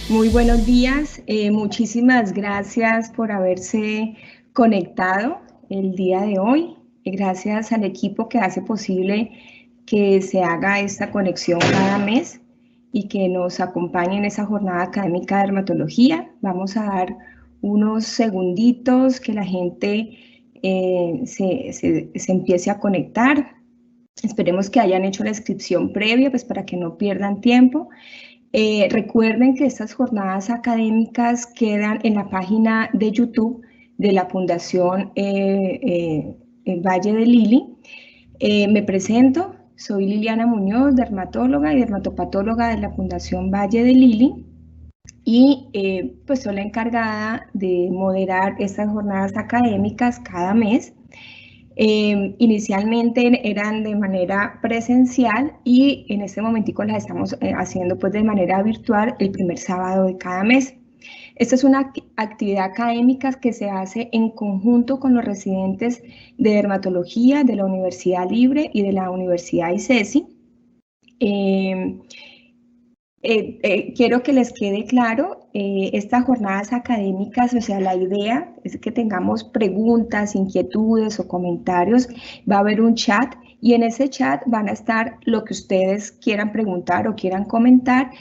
Muy buenos días, muchísimas gracias por haberse conectado el día de hoy. Gracias al equipo que hace posible que se haga esta conexión cada mes y que nos acompañe en esa jornada académica de dermatología. Vamos a dar unos segunditos que la gente se empiece a conectar. Esperemos que hayan hecho la inscripción previa, pues para que no pierdan tiempo. Recuerden que estas jornadas académicas quedan en la página de YouTube de la Fundación Valle de Lili. Me presento, soy Liliana Muñoz, dermatóloga y dermatopatóloga de la Fundación Valle de Lili y pues soy la encargada de moderar estas jornadas académicas cada mes. Inicialmente eran de manera presencial y en este momentico las estamos haciendo pues de manera virtual el primer sábado de cada mes. Esta es una actividad académica que se hace en conjunto con los residentes de dermatología de la Universidad Libre y de la Universidad ICESI. Quiero que les quede claro, estas jornadas académicas, o sea, la idea es que tengamos preguntas, inquietudes o comentarios. Va a haber un chat y en ese chat van a estar lo que ustedes quieran preguntar o quieran comentar.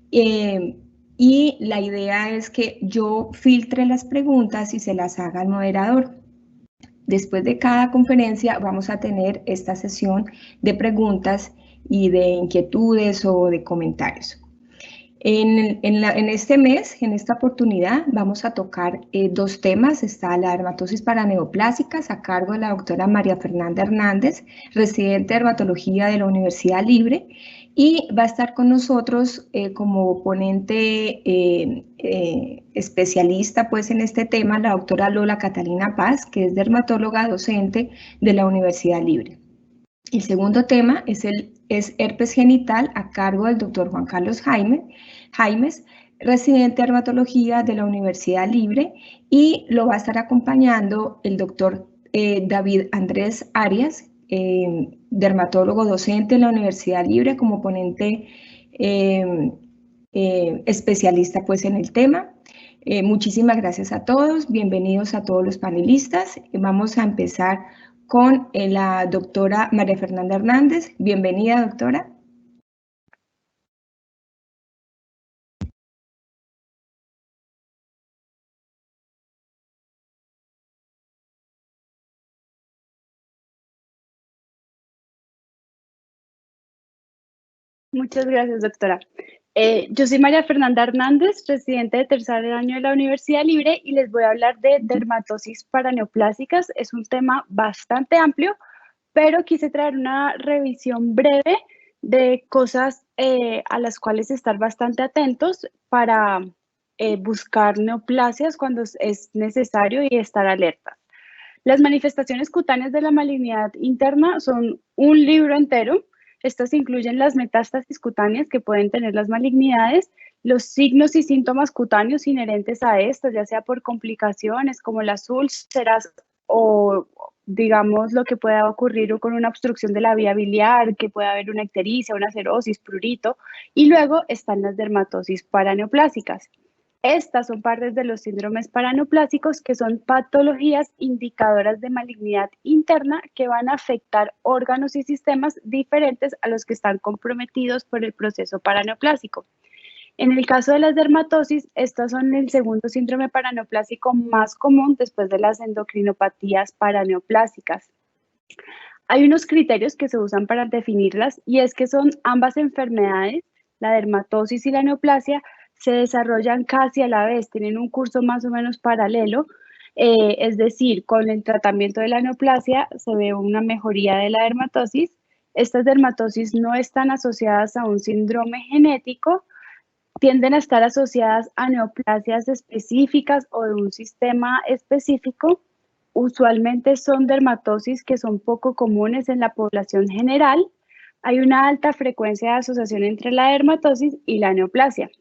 Y la idea es que yo filtre las preguntas y se las haga al moderador. Después de cada conferencia vamos a tener esta sesión de preguntas y de inquietudes o de comentarios. En este mes, en esta oportunidad, vamos a tocar dos temas. Está la dermatosis paraneoplásicas a cargo de la doctora María Fernanda Hernández, residente de dermatología de la Universidad Libre, y va a estar con nosotros como ponente especialista pues, en este tema la doctora Lola Catalina Paz, que es dermatóloga docente de la Universidad Libre. El segundo tema es herpes genital a cargo del doctor Juan Carlos Jaimes, residente de dermatología de la Universidad Libre, y lo va a estar acompañando el doctor David Andrés Arias, dermatólogo docente en la Universidad Libre como ponente especialista pues, en el tema. Muchísimas gracias a todos, bienvenidos a todos los panelistas. Vamos a empezar con la doctora María Fernanda Hernández. Bienvenida, doctora. Muchas gracias, doctora. Yo soy María Fernanda Hernández, residente de tercer año de la Universidad Libre, y les voy a hablar de dermatosis paraneoplásicas. Es un tema bastante amplio, pero quise traer una revisión breve de cosas a las cuales estar bastante atentos para buscar neoplasias cuando es necesario y estar alerta. Las manifestaciones cutáneas de la malignidad interna son un libro entero. Estas incluyen las metástasis cutáneas que pueden tener las malignidades, los signos y síntomas cutáneos inherentes a estas, ya sea por complicaciones como las úlceras o, digamos, lo que pueda ocurrir con una obstrucción de la vía biliar, que pueda haber una ictericia, una cerosis, prurito, y luego están las dermatosis paraneoplásicas. Estas son partes de los síndromes paraneoplásicos, que son patologías indicadoras de malignidad interna que van a afectar órganos y sistemas diferentes a los que están comprometidos por el proceso paraneoplásico. En el caso de las dermatosis, estas son el segundo síndrome paraneoplásico más común después de las endocrinopatías paraneoplásicas. Hay unos criterios que se usan para definirlas, y es que son ambas enfermedades, la dermatosis y la neoplasia, se desarrollan casi a la vez, tienen un curso más o menos paralelo, es decir, con el tratamiento de la neoplasia se ve una mejoría de la dermatosis. Estas dermatosis no están asociadas a un síndrome genético, tienden a estar asociadas a neoplasias específicas o de un sistema específico. Usualmente son dermatosis que son poco comunes en la población general. Hay una alta frecuencia de asociación entre la dermatosis y la neoplasia.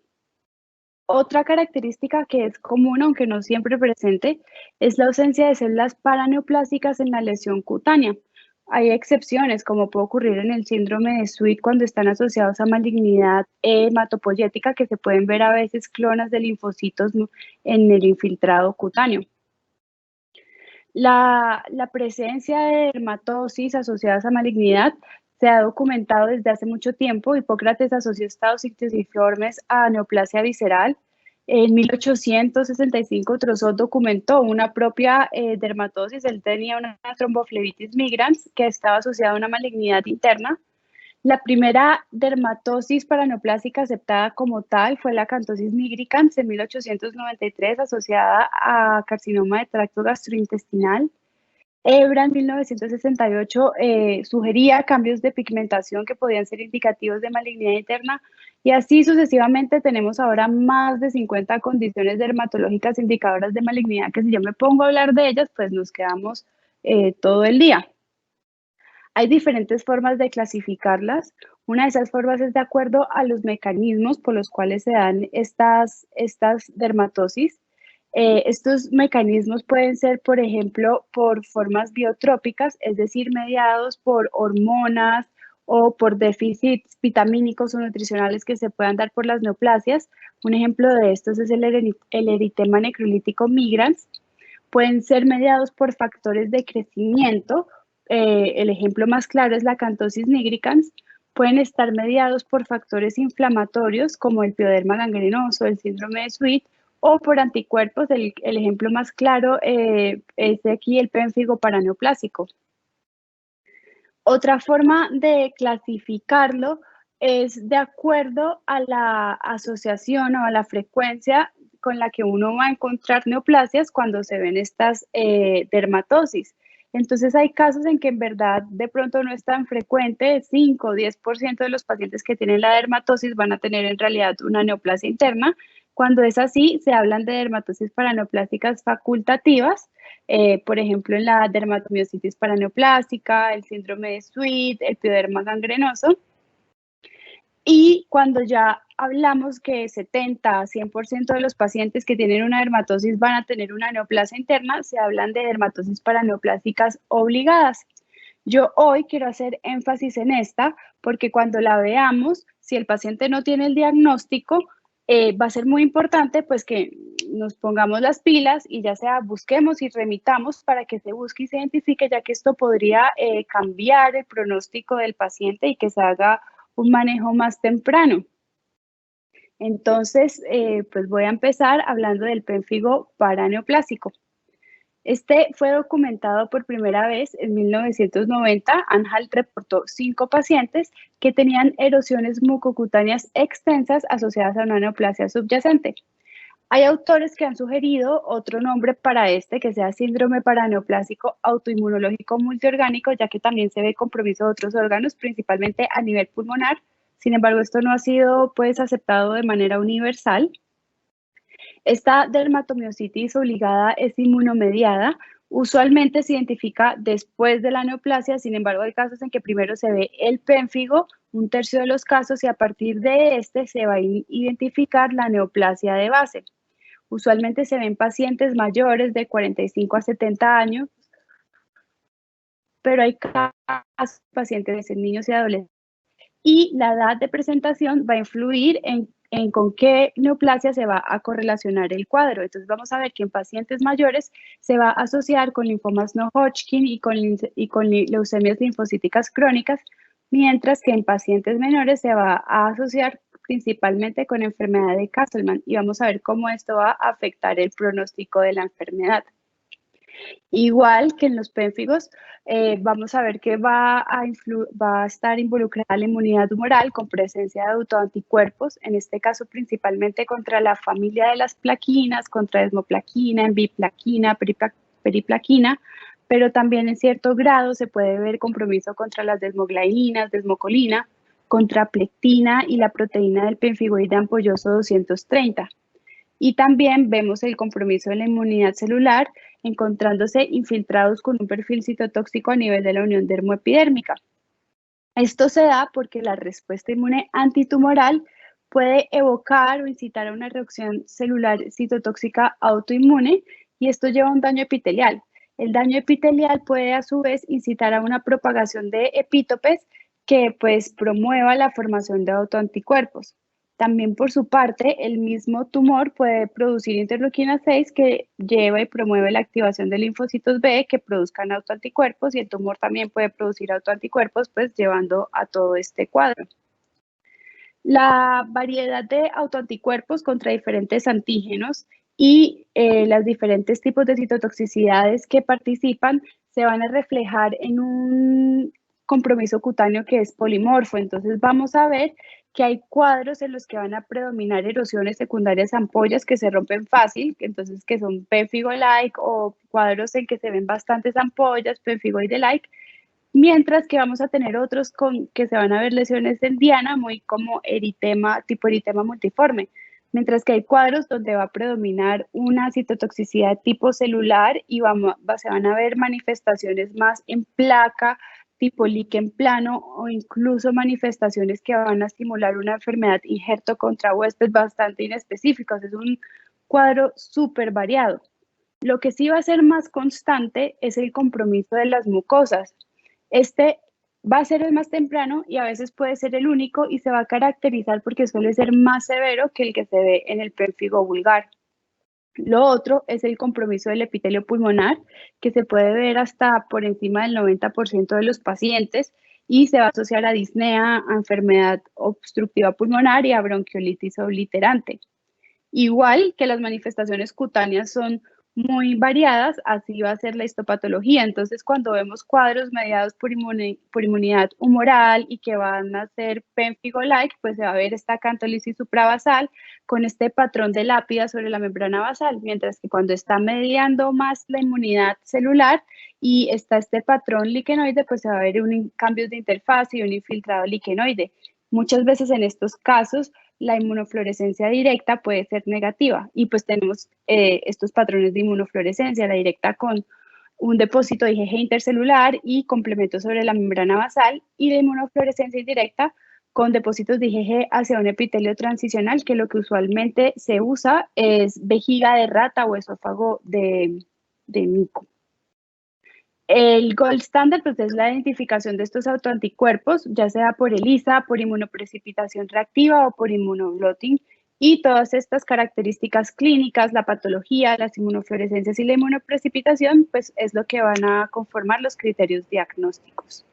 Otra característica que es común, aunque no siempre presente, es la ausencia de células paraneoplásicas en la lesión cutánea. Hay excepciones, como puede ocurrir en el síndrome de Sweet cuando están asociados a malignidad hematopoyética, que se pueden ver a veces clonas de linfocitos en el infiltrado cutáneo. La presencia de dermatosis asociadas a malignidad se ha documentado desde hace mucho tiempo. Hipócrates asoció estados ictiosiformes a neoplasia visceral. En 1865, Trousseau documentó una propia dermatosis. Él tenía una tromboflebitis migrans que estaba asociada a una malignidad interna. La primera dermatosis paraneoplásica aceptada como tal fue la acantosis nigricans en 1893, asociada a carcinoma de tracto gastrointestinal. Ebra en 1968 sugería cambios de pigmentación que podían ser indicativos de malignidad interna, y así sucesivamente tenemos ahora más de 50 condiciones dermatológicas indicadoras de malignidad que, si yo me pongo a hablar de ellas, pues nos quedamos todo el día. Hay diferentes formas de clasificarlas. Una de esas formas es de acuerdo a los mecanismos por los cuales se dan estas dermatosis. Estos mecanismos pueden ser, por ejemplo, por formas biotrópicas, es decir, mediados por hormonas o por déficits vitamínicos o nutricionales que se puedan dar por las neoplasias. Un ejemplo de estos es el eritema necrolítico migrans. Pueden ser mediados por factores de crecimiento. El ejemplo más claro es la acantosis nigricans. Pueden estar mediados por factores inflamatorios como el pioderma gangrenoso, el síndrome de Sweet, o por anticuerpos. El ejemplo más claro es aquí el pénfigo paraneoplásico. Otra forma de clasificarlo es de acuerdo a la asociación o a la frecuencia con la que uno va a encontrar neoplasias cuando se ven estas dermatosis. Entonces hay casos en que en verdad de pronto no es tan frecuente, 5 o 10% de los pacientes que tienen la dermatosis van a tener en realidad una neoplasia interna. Cuando es así, se hablan de dermatosis paraneoplásicas facultativas, por ejemplo, en la dermatomiositis paraneoplásica, el síndrome de Sweet, el pioderma gangrenoso. Y cuando ya hablamos que 70 a 100% de los pacientes que tienen una dermatosis van a tener una neoplasia interna, se hablan de dermatosis paraneoplásicas obligadas. Yo hoy quiero hacer énfasis en esta porque cuando la veamos, si el paciente no tiene el diagnóstico, va a ser muy importante pues que nos pongamos las pilas y ya sea busquemos y remitamos para que se busque y se identifique, ya que esto podría cambiar el pronóstico del paciente y que se haga un manejo más temprano. Entonces, pues voy a empezar hablando del pénfigo paraneoplásico. Este fue documentado por primera vez en 1990. Anhalt reportó 5 pacientes que tenían erosiones mucocutáneas extensas asociadas a una neoplasia subyacente. Hay autores que han sugerido otro nombre para este, que sea síndrome paraneoplásico autoinmunológico multiorgánico, ya que también se ve compromiso de otros órganos, principalmente a nivel pulmonar. Sin embargo, esto no ha sido pues aceptado de manera universal. Esta dermatomiositis obligada es inmunomediada. Usualmente se identifica después de la neoplasia, sin embargo, hay casos en que primero se ve el pénfigo, 1/3 de los casos, y a partir de este se va a identificar la neoplasia de base. Usualmente se ven pacientes mayores de 45 a 70 años, pero hay casos de pacientes en niños y adolescentes. Y la edad de presentación va a influir en con qué neoplasia se va a correlacionar el cuadro. Entonces vamos a ver que en pacientes mayores se va a asociar con linfomas no Hodgkin y con leucemias linfocíticas crónicas, mientras que en pacientes menores se va a asociar principalmente con enfermedad de Castleman, y vamos a ver cómo esto va a afectar el pronóstico de la enfermedad. Igual que en los pénfigos, vamos a ver que va a estar involucrada la inmunidad humoral con presencia de autoanticuerpos, en este caso principalmente contra la familia de las plaquinas, contra desmoplaquina, enviplaquina, periplaquina, pero también en cierto grado se puede ver compromiso contra las desmoglainas, desmocolina, contra plectina y la proteína del penfigoide ampolloso 230. Y también vemos el compromiso de la inmunidad celular, encontrándose infiltrados con un perfil citotóxico a nivel de la unión dermoepidérmica. Esto se da porque la respuesta inmune antitumoral puede evocar o incitar a una reacción celular citotóxica autoinmune, y esto lleva a un daño epitelial. El daño epitelial puede a su vez incitar a una propagación de epítopes que pues promueva la formación de autoanticuerpos. También por su parte, el mismo tumor puede producir interleuquina 6 que lleva y promueve la activación de linfocitos B que produzcan autoanticuerpos y el tumor también puede producir autoanticuerpos, pues llevando a todo este cuadro. La variedad de autoanticuerpos contra diferentes antígenos y los diferentes tipos de citotoxicidades que participan se van a reflejar en un compromiso cutáneo que es polimorfo. Entonces vamos a ver que hay cuadros en los que van a predominar erosiones secundarias ampollas que se rompen fácil, entonces que son pénfigo-like, o cuadros en que se ven bastantes ampollas, pénfigoide-like, mientras que vamos a tener otros con que se van a ver lesiones en diana, muy como eritema, tipo eritema multiforme, mientras que hay cuadros donde va a predominar una citotoxicidad tipo celular y se van a ver manifestaciones más en placa, tipo líquen plano, o incluso manifestaciones que van a estimular una enfermedad injerto contra huésped bastante inespecíficos. Es un cuadro súper variado. Lo que sí va a ser más constante es el compromiso de las mucosas. Este va a ser el más temprano y a veces puede ser el único y se va a caracterizar porque suele ser más severo que el que se ve en el pérfigo vulgar. Lo otro es el compromiso del epitelio pulmonar, que se puede ver hasta por encima del 90% de los pacientes y se va a asociar a disnea, a enfermedad obstructiva pulmonar y a bronquiolitis obliterante. Igual que las manifestaciones cutáneas son muy variadas, así va a ser la histopatología. Entonces, cuando vemos cuadros mediados por inmunidad humoral y que van a ser pénfigo-like, pues se va a ver esta acantolisis supravasal con este patrón de lápida sobre la membrana basal, mientras que cuando está mediando más la inmunidad celular y está este patrón liquenoide, pues se va a ver un cambio de interfaz y un infiltrado liquenoide. Muchas veces en estos casos la inmunofluorescencia directa puede ser negativa y pues tenemos estos patrones de inmunofluorescencia, la directa con un depósito de IgG intercelular y complemento sobre la membrana basal, y la inmunofluorescencia indirecta con depósitos de IgG hacia un epitelio transicional, que lo que usualmente se usa es vejiga de rata o esófago de mico. El gold standard pues, es la identificación de estos autoanticuerpos, ya sea por ELISA, por inmunoprecipitación reactiva o por inmunoblotting, y todas estas características clínicas, la patología, las inmunofluorescencias y la inmunoprecipitación, pues es lo que van a conformar los criterios diagnósticos.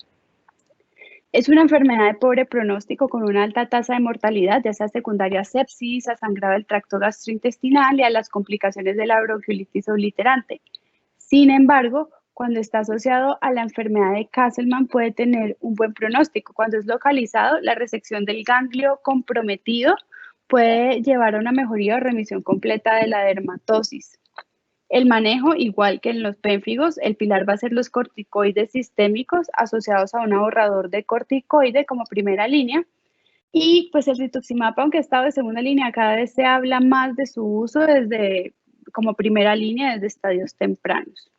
Es una enfermedad de pobre pronóstico con una alta tasa de mortalidad, ya sea secundaria a sepsis, a sangrado del tracto gastrointestinal y a las complicaciones de la bronquiolitis obliterante. Sin embargo, cuando está asociado a la enfermedad de Castleman puede tener un buen pronóstico. Cuando es localizado, la resección del ganglio comprometido puede llevar a una mejoría o remisión completa de la dermatosis. El manejo, igual que en los pénfigos, el pilar va a ser los corticoides sistémicos asociados a un ahorrador de corticoide como primera línea. Y pues el rituximab, aunque ha estado de segunda línea, cada vez se habla más de su uso como primera línea desde estadios tempranos.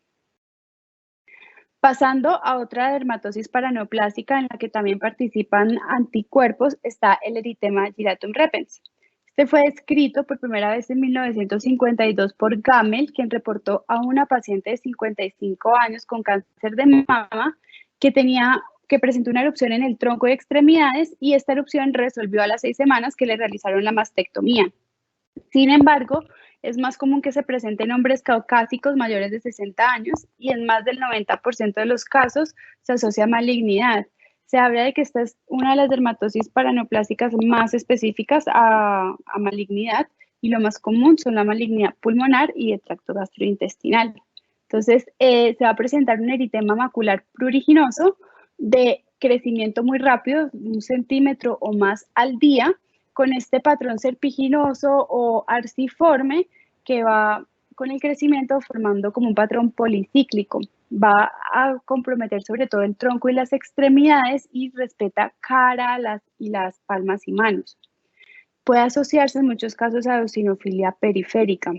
Pasando a otra dermatosis paraneoplásica en la que también participan anticuerpos, está el eritema giratum repens. Este fue descrito por primera vez en 1952 por Gamel, quien reportó a una paciente de 55 años con cáncer de mama que presentó una erupción en el tronco y extremidades, y esta erupción resolvió a las 6 semanas que le realizaron la mastectomía. Sin embargo, es más común que se presente en hombres caucásicos mayores de 60 años y en más del 90% de los casos se asocia a malignidad. Se habla de que esta es una de las dermatosis paraneoplásicas más específicas a malignidad, y lo más común son la malignidad pulmonar y el tracto gastrointestinal. Entonces, se va a presentar un eritema macular pruriginoso de crecimiento muy rápido, 1 centímetro o más al día, con este patrón serpiginoso o arciforme que va con el crecimiento formando como un patrón policíclico. Va a comprometer sobre todo el tronco y las extremidades y respeta cara y las palmas y manos. Puede asociarse en muchos casos a eosinofilia periférica.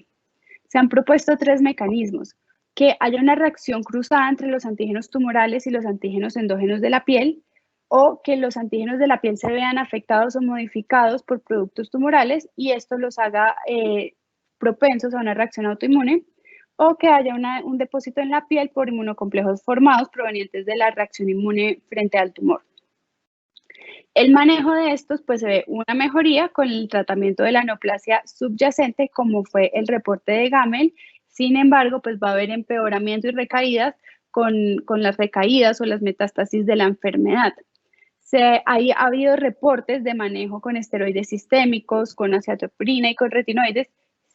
Se han propuesto 3 mecanismos: que haya una reacción cruzada entre los antígenos tumorales y los antígenos endógenos de la piel, o que los antígenos de la piel se vean afectados o modificados por productos tumorales y esto los haga propensos a una reacción autoinmune, o que haya un depósito en la piel por inmunocomplejos formados provenientes de la reacción inmune frente al tumor. El manejo de estos, pues se ve una mejoría con el tratamiento de la neoplasia subyacente, como fue el reporte de Gamel. Sin embargo, pues va a haber empeoramiento y recaídas con las recaídas o las metástasis de la enfermedad. Ha habido reportes de manejo con esteroides sistémicos, con aciatopurina y con retinoides.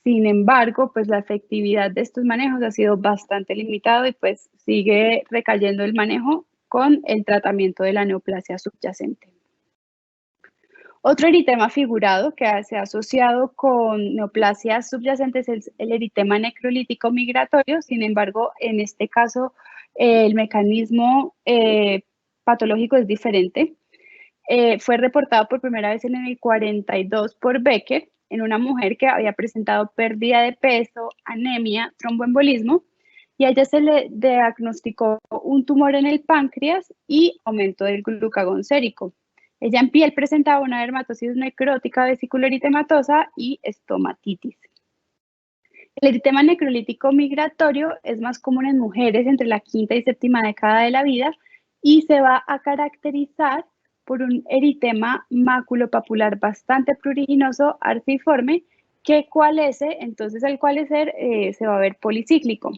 Sin embargo, pues la efectividad de estos manejos ha sido bastante limitado y pues sigue recayendo el manejo con el tratamiento de la neoplasia subyacente. Otro eritema figurado que se ha asociado con neoplasias subyacentes es el eritema necrolítico migratorio. Sin embargo, en este caso, el mecanismo patológico es diferente. Fue reportado por primera vez en el 42 por Becker en una mujer que había presentado pérdida de peso, anemia, tromboembolismo, y a ella se le diagnosticó un tumor en el páncreas y aumento del glucagón sérico. Ella en piel presentaba una dermatosis necrótica vesiculoeritematosa y estomatitis. El eritema necrolítico migratorio es más común en mujeres entre la quinta y séptima década de la vida y se va a caracterizar por un eritema maculopapular bastante pruriginoso, arciforme, que cualece. Entonces al cualecer se va a ver policíclico.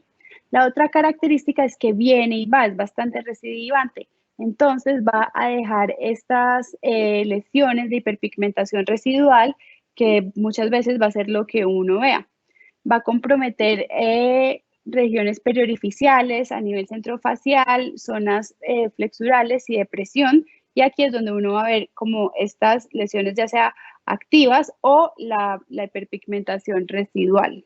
La otra característica es que viene y va, es bastante recidivante. Entonces va a dejar estas lesiones de hiperpigmentación residual que muchas veces va a ser lo que uno vea. Va a comprometer regiones periorificiales a nivel centrofacial, zonas flexurales y depresión, y aquí es donde uno va a ver como estas lesiones ya sea activas o la hiperpigmentación residual.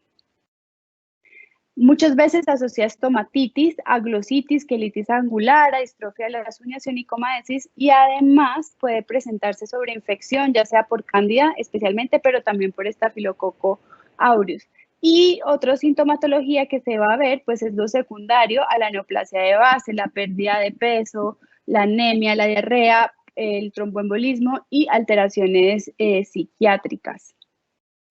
Muchas veces se asocia estomatitis, aglositis, quelitis angular, distrofia de las uñas y onicomadesis, y además puede presentarse sobreinfección, ya sea por cándida especialmente, pero también por estafilococo aureus. Y otra sintomatología que se va a ver, pues es lo secundario a la neoplasia de base, la pérdida de peso, la anemia, la diarrea, el tromboembolismo y alteraciones psiquiátricas.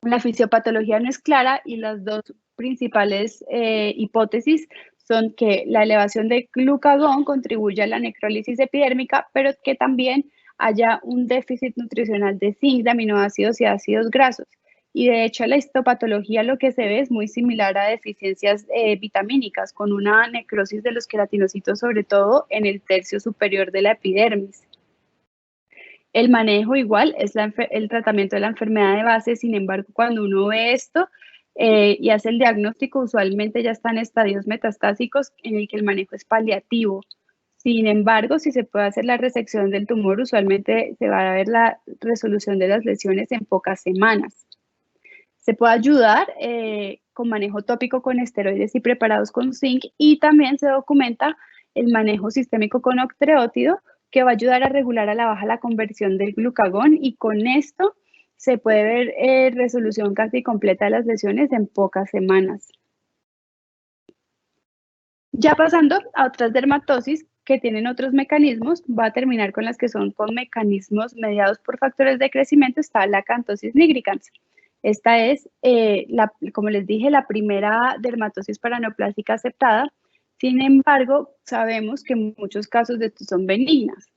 La fisiopatología no es clara y las dos principales hipótesis son que la elevación de glucagón contribuye a la necrólisis epidérmica, pero que también haya un déficit nutricional de zinc, de aminoácidos y ácidos grasos. Y de hecho la histopatología lo que se ve es muy similar a deficiencias vitamínicas, con una necrosis de los queratinocitos, sobre todo en el tercio superior de la epidermis. El manejo igual es el tratamiento de la enfermedad de base. Sin embargo, cuando uno ve esto y hace el diagnóstico, usualmente ya están estadios metastásicos en el que el manejo es paliativo. Sin embargo, si se puede hacer la resección del tumor, usualmente se va a ver la resolución de las lesiones en pocas semanas. Se puede ayudar con manejo tópico con esteroides y preparados con zinc, y también se documenta el manejo sistémico con octreótido, que va a ayudar a regular a la baja la conversión del glucagón, y con esto se puede ver resolución casi completa de las lesiones en pocas semanas. Ya pasando a otras dermatosis que tienen otros mecanismos, va a terminar con las que son con mecanismos mediados por factores de crecimiento. Está la acanthosis nigricans. Esta es, como les dije, la primera dermatosis paraneoplásica aceptada. Sin embargo, sabemos que muchos casos de estos son benignas.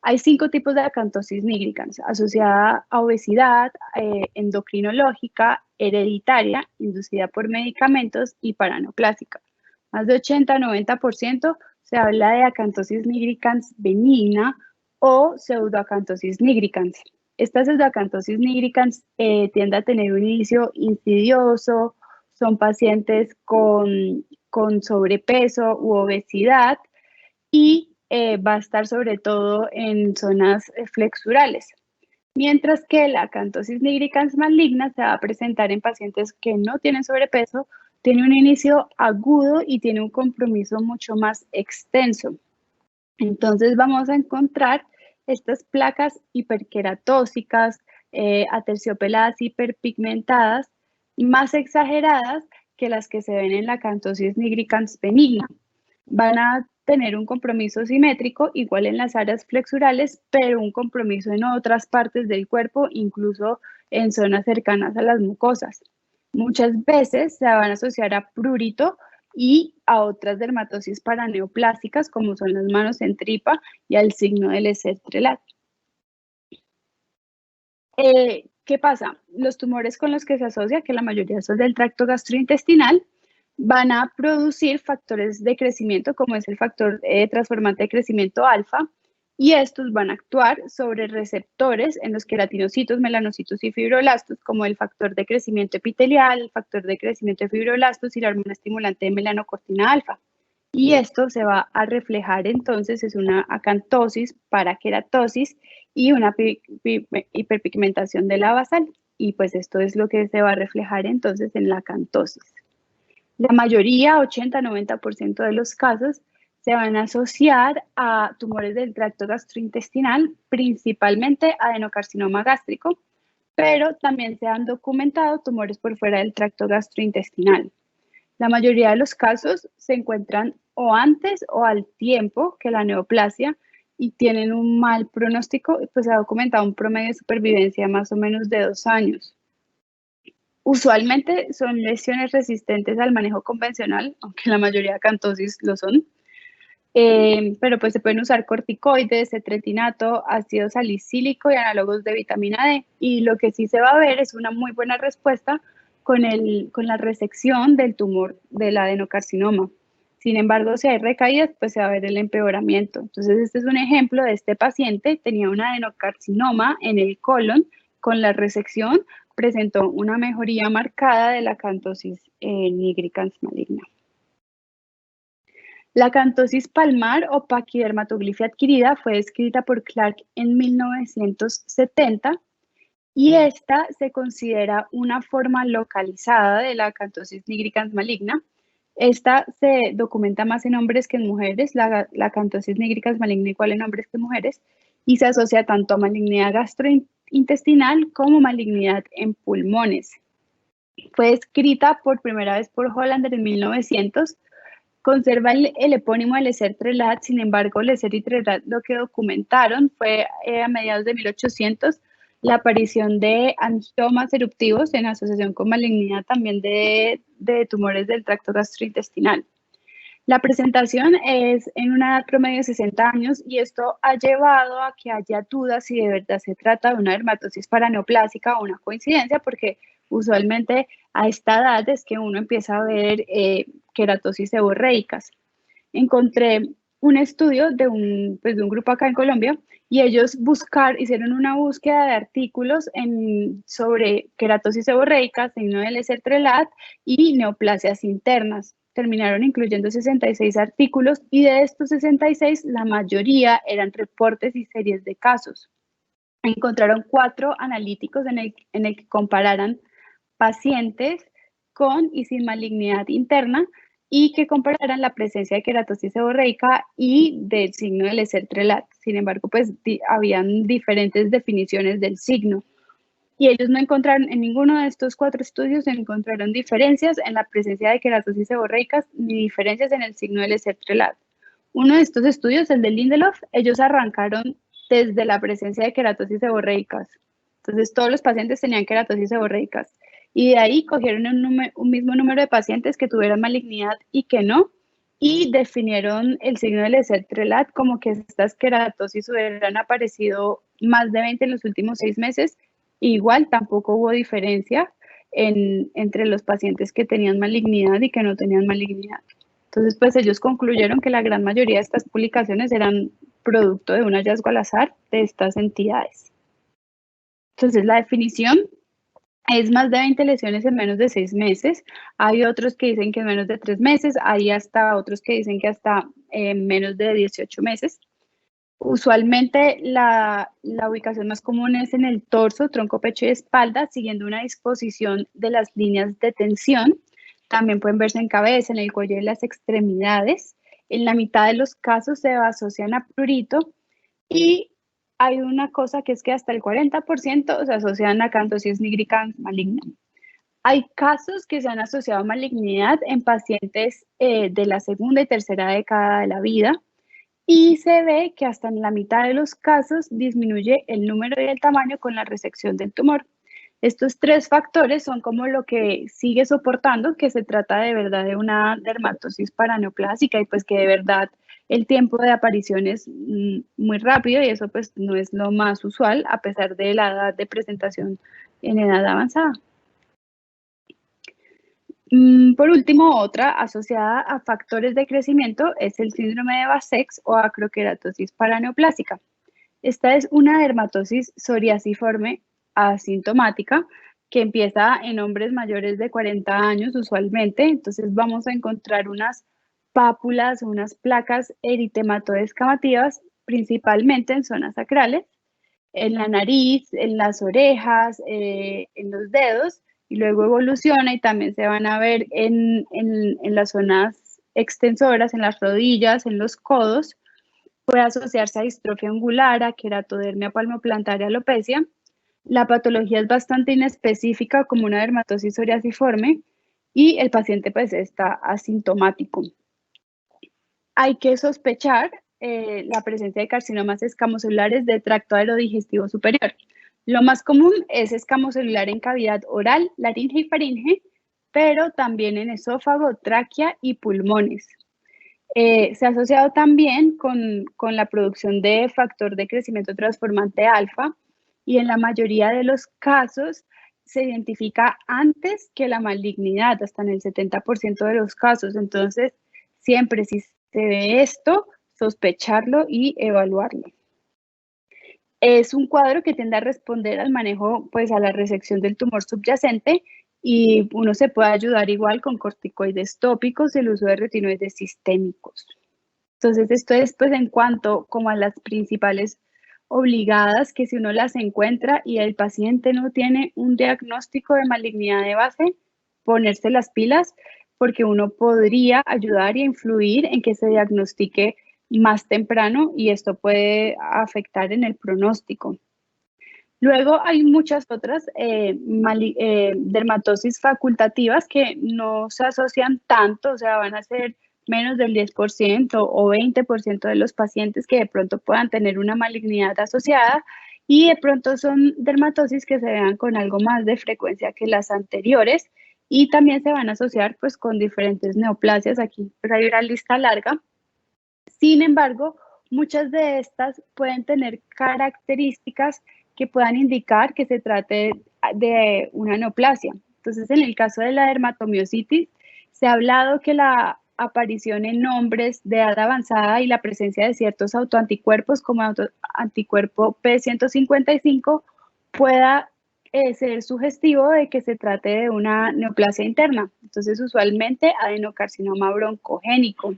Hay 5 tipos de acanthosis nigricans: asociada a obesidad, endocrinológica, hereditaria, inducida por medicamentos y paraneoplásica. Más de 80-90% se habla de acanthosis nigricans benigna o pseudoacanthosis nigricans. Esta pseudoacanthosis nigricans tiende a tener un inicio insidioso, son pacientes con sobrepeso u obesidad, y va a estar sobre todo en zonas flexurales. Mientras que la acanthosis nigricans maligna se va a presentar en pacientes que no tienen sobrepeso, tiene un inicio agudo y tiene un compromiso mucho más extenso. Entonces vamos a encontrar estas placas hiperqueratósicas, aterciopeladas, hiperpigmentadas, más exageradas que las que se ven en la acanthosis nigricans benigna. Van a tener un compromiso simétrico igual en las áreas flexurales, pero un compromiso en otras partes del cuerpo, incluso en zonas cercanas a las mucosas. Muchas veces se van a asociar a prurito, y a otras dermatosis paraneoplásicas, como son las manos en tripa y al signo del Eser-Trelat. ¿Qué pasa? Los tumores con los que se asocia, que la mayoría son del tracto gastrointestinal, van a producir factores de crecimiento, como es el factor transformante de crecimiento alfa, y estos van a actuar sobre receptores en los queratinocitos, melanocitos y fibroblastos, como el factor de crecimiento epitelial, el factor de crecimiento de fibroblastos y la hormona estimulante de melanocortina alfa. Y esto se va a reflejar entonces, es una acantosis, paraqueratosis y una hiperpigmentación de la basal. Y pues esto es lo que se va a reflejar entonces en la acantosis. La mayoría, 80-90% de los casos, se van a asociar a tumores del tracto gastrointestinal, principalmente adenocarcinoma gástrico, pero también se han documentado tumores por fuera del tracto gastrointestinal. La mayoría de los casos se encuentran o antes o al tiempo que la neoplasia y tienen un mal pronóstico, pues se ha documentado un promedio de supervivencia de más o menos de 2 años. Usualmente son lesiones resistentes al manejo convencional, aunque la mayoría de acantosis lo son, pero pues se pueden usar corticoides, cetretinato, ácido salicílico y análogos de vitamina D. Y lo que sí se va a ver es una muy buena respuesta con la resección del tumor del adenocarcinoma. Sin embargo, si hay recaídas, pues se va a ver el empeoramiento. Entonces, este es un ejemplo de este paciente. Tenía un adenocarcinoma en el colon. Con la resección presentó una mejoría marcada de la acantosis nigricans maligna. La acantosis palmar o paquidermatoglifia adquirida fue descrita por Clark en 1970 y esta se considera una forma localizada de la acantosis nigricans maligna. Esta se documenta más en hombres que en mujeres, la acantosis nigricans maligna igual en hombres que en mujeres, y se asocia tanto a malignidad gastrointestinal como malignidad en pulmones. Fue descrita por primera vez por Hollander en 1900. Conserva el epónimo del Eser-Trelat, sin embargo, el Eser y Trelat lo que documentaron fue a mediados de 1800 la aparición de angiomas eruptivos en asociación con malignidad también de tumores del tracto gastrointestinal. La presentación es en una edad promedio de 60 años y esto ha llevado a que haya dudas si de verdad se trata de una dermatosis paraneoplásica o una coincidencia, porque usualmente a esta edad es que uno empieza a ver queratosis seborreicas. Encontré un estudio de un grupo acá en Colombia y ellos hicieron una búsqueda de artículos sobre queratosis seborreica, signo del Eser-Trelat y neoplasias internas. Terminaron incluyendo 66 artículos y de estos 66 la mayoría eran reportes y series de casos. Encontraron 4 analíticos en el que compararan pacientes con y sin malignidad interna y que compararan la presencia de queratosis seborreica y del signo del Eser-Trelat. Sin embargo, pues habían diferentes definiciones del signo. Y ellos no encontraron, en ninguno de estos 4 estudios encontraron diferencias en la presencia de queratosis seborreicas ni diferencias en el signo del Eser-Trelat. Uno de estos estudios, el de Lindelof, ellos arrancaron desde la presencia de queratosis seborreicas. Entonces, todos los pacientes tenían queratosis seborreicas. Y de ahí cogieron un mismo número de pacientes que tuvieran malignidad y que no, y definieron el signo del Eser-Trelat como que estas queratosis hubieran aparecido más de 20 en los últimos 6 meses. Igual tampoco hubo diferencia entre los pacientes que tenían malignidad y que no tenían malignidad. Entonces, pues ellos concluyeron que la gran mayoría de estas publicaciones eran producto de un hallazgo al azar de estas entidades. Entonces, la definición es más de 20 lesiones en menos de 6 meses. Hay otros que dicen que en menos de 3 meses, hay hasta otros que dicen que hasta menos de 18 meses. Usualmente la ubicación más común es en el torso, tronco, pecho y espalda, siguiendo una disposición de las líneas de tensión. También pueden verse en cabeza, en el cuello y las extremidades. En la mitad de los casos se asocian a prurito y hay una cosa que es que hasta el 40% se asocian a acantosis nigricans maligna. Hay casos que se han asociado a malignidad en pacientes de la segunda y tercera década de la vida y se ve que hasta en la mitad de los casos disminuye el número y el tamaño con la resección del tumor. Estos tres factores son como lo que sigue soportando que se trata de verdad de una dermatosis paraneoplásica y pues que de verdad el tiempo de aparición es muy rápido y eso pues no es lo más usual a pesar de la edad de presentación en edad avanzada. Por último, otra asociada a factores de crecimiento es el síndrome de Behçet o acroqueratosis paraneoplásica. Esta es una dermatosis psoriasiforme asintomática que empieza en hombres mayores de 40 años usualmente. Entonces vamos a encontrar unas pápulas, unas placas eritematoescamativas, principalmente en zonas sacrales, en la nariz, en las orejas, en los dedos, y luego evoluciona y también se van a ver en las zonas extensoras, en las rodillas, en los codos. Puede asociarse a distrofia angular, a queratodermia palmoplantar y alopecia. La patología es bastante inespecífica, como una dermatosis psoriasiforme, y el paciente pues está asintomático. Hay que sospechar la presencia de carcinomas escamocelulares de tracto aerodigestivo superior. Lo más común es escamocelular en cavidad oral, laringe y faringe, pero también en esófago, tráquea y pulmones. Se ha asociado también con la producción de factor de crecimiento transformante alfa y en la mayoría de los casos se identifica antes que la malignidad, hasta en el 70% de los casos. Entonces, siempre si se ve esto, sospecharlo y evaluarlo. Es un cuadro que tiende a responder al manejo, pues a la resección del tumor subyacente y uno se puede ayudar igual con corticoides tópicos, el uso de retinoides sistémicos. Entonces, esto es pues en cuanto como a las principales obligadas que si uno las encuentra y el paciente no tiene un diagnóstico de malignidad de base, ponerse las pilas porque uno podría ayudar y influir en que se diagnostique más temprano y esto puede afectar en el pronóstico. Luego hay muchas otras dermatosis facultativas que no se asocian tanto, o sea, van a ser menos del 10% o 20% de los pacientes que de pronto puedan tener una malignidad asociada y de pronto son dermatosis que se vean con algo más de frecuencia que las anteriores y también se van a asociar pues con diferentes neoplasias. Aquí pues, hay una lista larga. Sin embargo, muchas de estas pueden tener características que puedan indicar que se trate de una neoplasia. Entonces, en el caso de la dermatomiositis, se ha hablado que la aparición en hombres de edad avanzada y la presencia de ciertos autoanticuerpos como anticuerpo P155 pueda ser sugestivo de que se trate de una neoplasia interna. Entonces, usualmente adenocarcinoma broncogénico.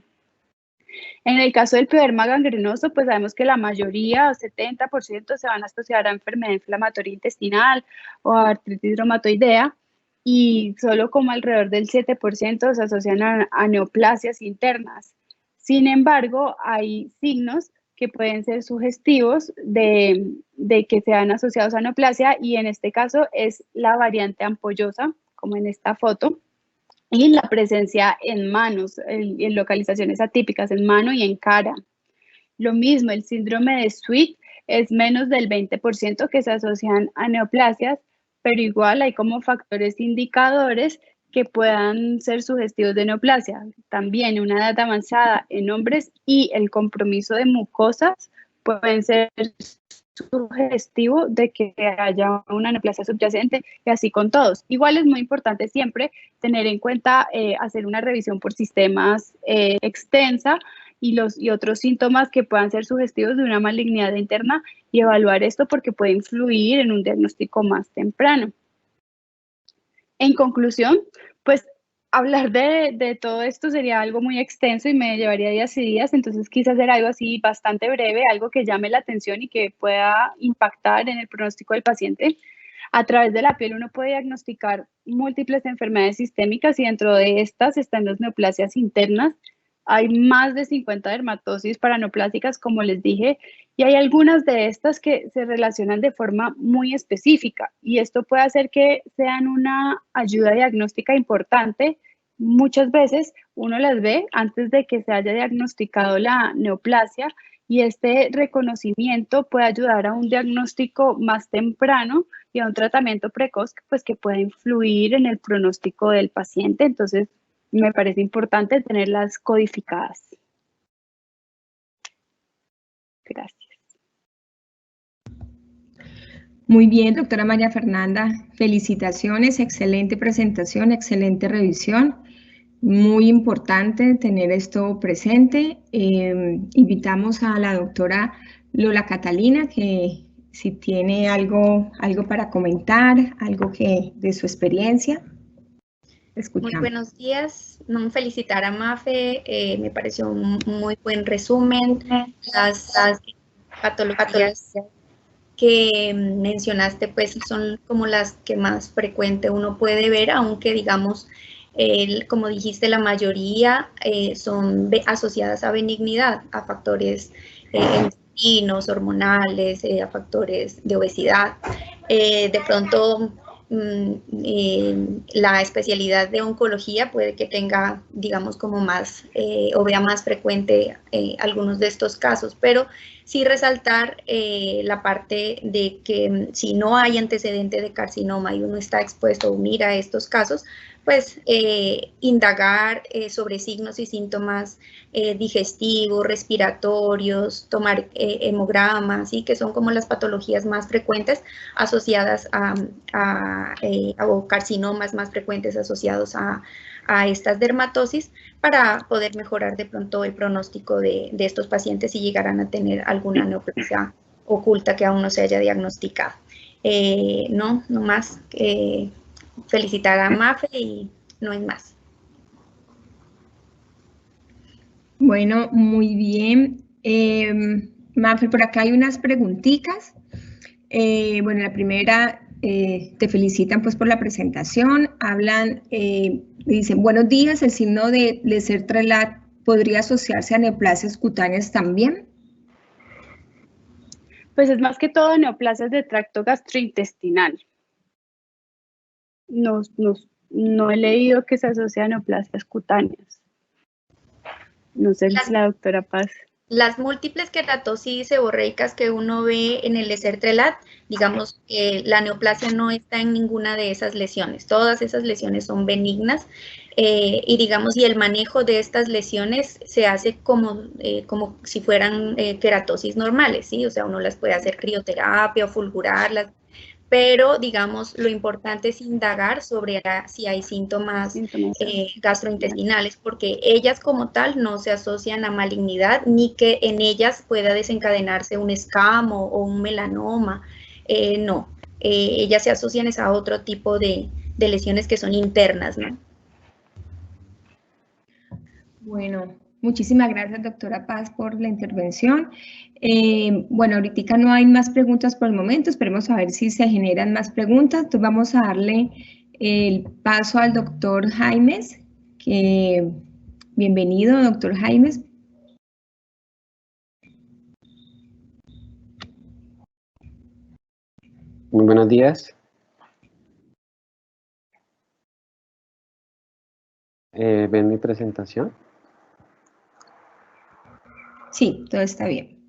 En el caso del pioderma gangrenoso, pues sabemos que la mayoría, 70%, se van a asociar a enfermedad inflamatoria intestinal o a artritis reumatoidea y solo como alrededor del 7% se asocian a neoplasias internas. Sin embargo, hay signos que pueden ser sugestivos de que sean asociados a neoplasia y en este caso es la variante ampollosa, como en esta foto, y la presencia en manos, en localizaciones atípicas, en mano y en cara. Lo mismo, el síndrome de Sweet es menos del 20% que se asocian a neoplasias, pero igual hay como factores indicadores que puedan ser sugestivos de neoplasia. También una edad avanzada en hombres y el compromiso de mucosas pueden ser sugestivo de que haya una neoplasia subyacente y así con todos. Igual es muy importante siempre tener en cuenta hacer una revisión por sistemas extensa y otros síntomas que puedan ser sugestivos de una malignidad interna y evaluar esto porque puede influir en un diagnóstico más temprano. En conclusión, pues hablar de todo esto sería algo muy extenso y me llevaría días y días, entonces quise hacer algo así bastante breve, algo que llame la atención y que pueda impactar en el pronóstico del paciente. A través de la piel uno puede diagnosticar múltiples enfermedades sistémicas y dentro de estas están las neoplasias internas. Hay más de 50 dermatosis paraneoplásicas, como les dije, y hay algunas de estas que se relacionan de forma muy específica y esto puede hacer que sean una ayuda diagnóstica importante. Muchas veces uno las ve antes de que se haya diagnosticado la neoplasia y este reconocimiento puede ayudar a un diagnóstico más temprano y a un tratamiento precoz pues, que pueda influir en el pronóstico del paciente. Entonces, me parece importante tenerlas codificadas. Gracias. Muy bien, doctora María Fernanda, felicitaciones, excelente presentación, excelente revisión. Muy importante tener esto presente. Invitamos a la doctora Lola Catalina, que si tiene algo para comentar, algo de su experiencia. Escuchamos. Muy buenos días. Felicitar a Mafe, me pareció un muy buen resumen. Las patologías que mencionaste pues son como las que más frecuente uno puede ver, aunque digamos, como dijiste, la mayoría son asociadas a benignidad, a factores endocrinos, hormonales, a factores de obesidad. De pronto, la especialidad de oncología puede que tenga, digamos, como más o vea más frecuente algunos de estos casos, pero sí resaltar la parte de que si no hay antecedente de carcinoma y uno está expuesto o mira estos casos, pues indagar sobre signos y síntomas digestivos, respiratorios, tomar hemogramas, ¿sí? Que son como las patologías más frecuentes asociadas o carcinomas más frecuentes asociados a estas dermatosis, para poder mejorar de pronto el pronóstico de estos pacientes si llegaran a tener alguna neoplasia oculta que aún no se haya diagnosticado. No más. Felicitar a Mafe y no es más. Bueno, muy bien. Mafe, por acá hay unas preguntitas. Bueno, la primera, te felicitan pues por la presentación. Hablan, dicen, buenos días, ¿el signo de Leser-Trelat podría asociarse a neoplasias cutáneas también? Pues es más que todo neoplasias de tracto gastrointestinal. No he leído que se asocia a neoplasias cutáneas. No sé si la doctora Paz. Las múltiples queratosis seborreicas que uno ve en el Leser-Trelat, digamos que la neoplasia no está en ninguna de esas lesiones. Todas esas lesiones son benignas y digamos, y el manejo de estas lesiones se hace como si fueran queratosis normales, ¿sí? O sea, uno las puede hacer crioterapia o fulgurarlas, pero digamos, lo importante es indagar sobre si hay síntomas gastrointestinales, porque ellas como tal no se asocian a malignidad, ni que en ellas pueda desencadenarse un escamo o un melanoma, no. Ellas se asocian a otro tipo de lesiones que son internas, ¿no? Bueno, muchísimas gracias, doctora Paz, por la intervención. Bueno, ahorita no hay más preguntas por el momento, esperemos a ver si se generan más preguntas. Entonces vamos a darle el paso al doctor Jaimes. Bienvenido, doctor Jaimes. Muy buenos días. ¿Ven mi presentación? Sí, todo está bien.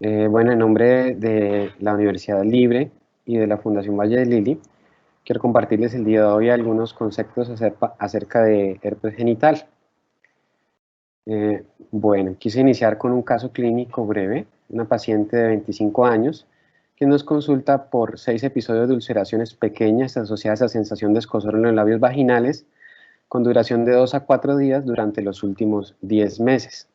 Bueno, en nombre de la Universidad Libre y de la Fundación Valle de Lili, quiero compartirles el día de hoy algunos conceptos acerca de herpes genital. Bueno, quise iniciar con un caso clínico breve, una paciente de 25 años que nos consulta por 6 episodios de ulceraciones pequeñas asociadas a sensación de escozor en los labios vaginales, con duración de 2 a 4 días durante los últimos 10 meses.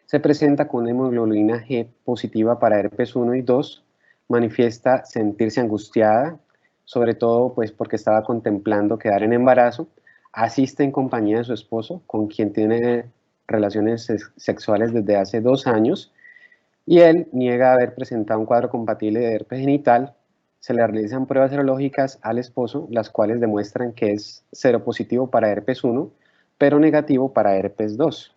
Se presenta con una hemoglobina G positiva para herpes 1 y 2, manifiesta sentirse angustiada, sobre todo pues porque estaba contemplando quedar en embarazo, asiste en compañía de su esposo, con quien tiene relaciones sexuales desde hace 2 años, y él niega haber presentado un cuadro compatible de herpes genital. Se le realizan pruebas serológicas al esposo, las cuales demuestran que es seropositivo para herpes 1, pero negativo para herpes 2.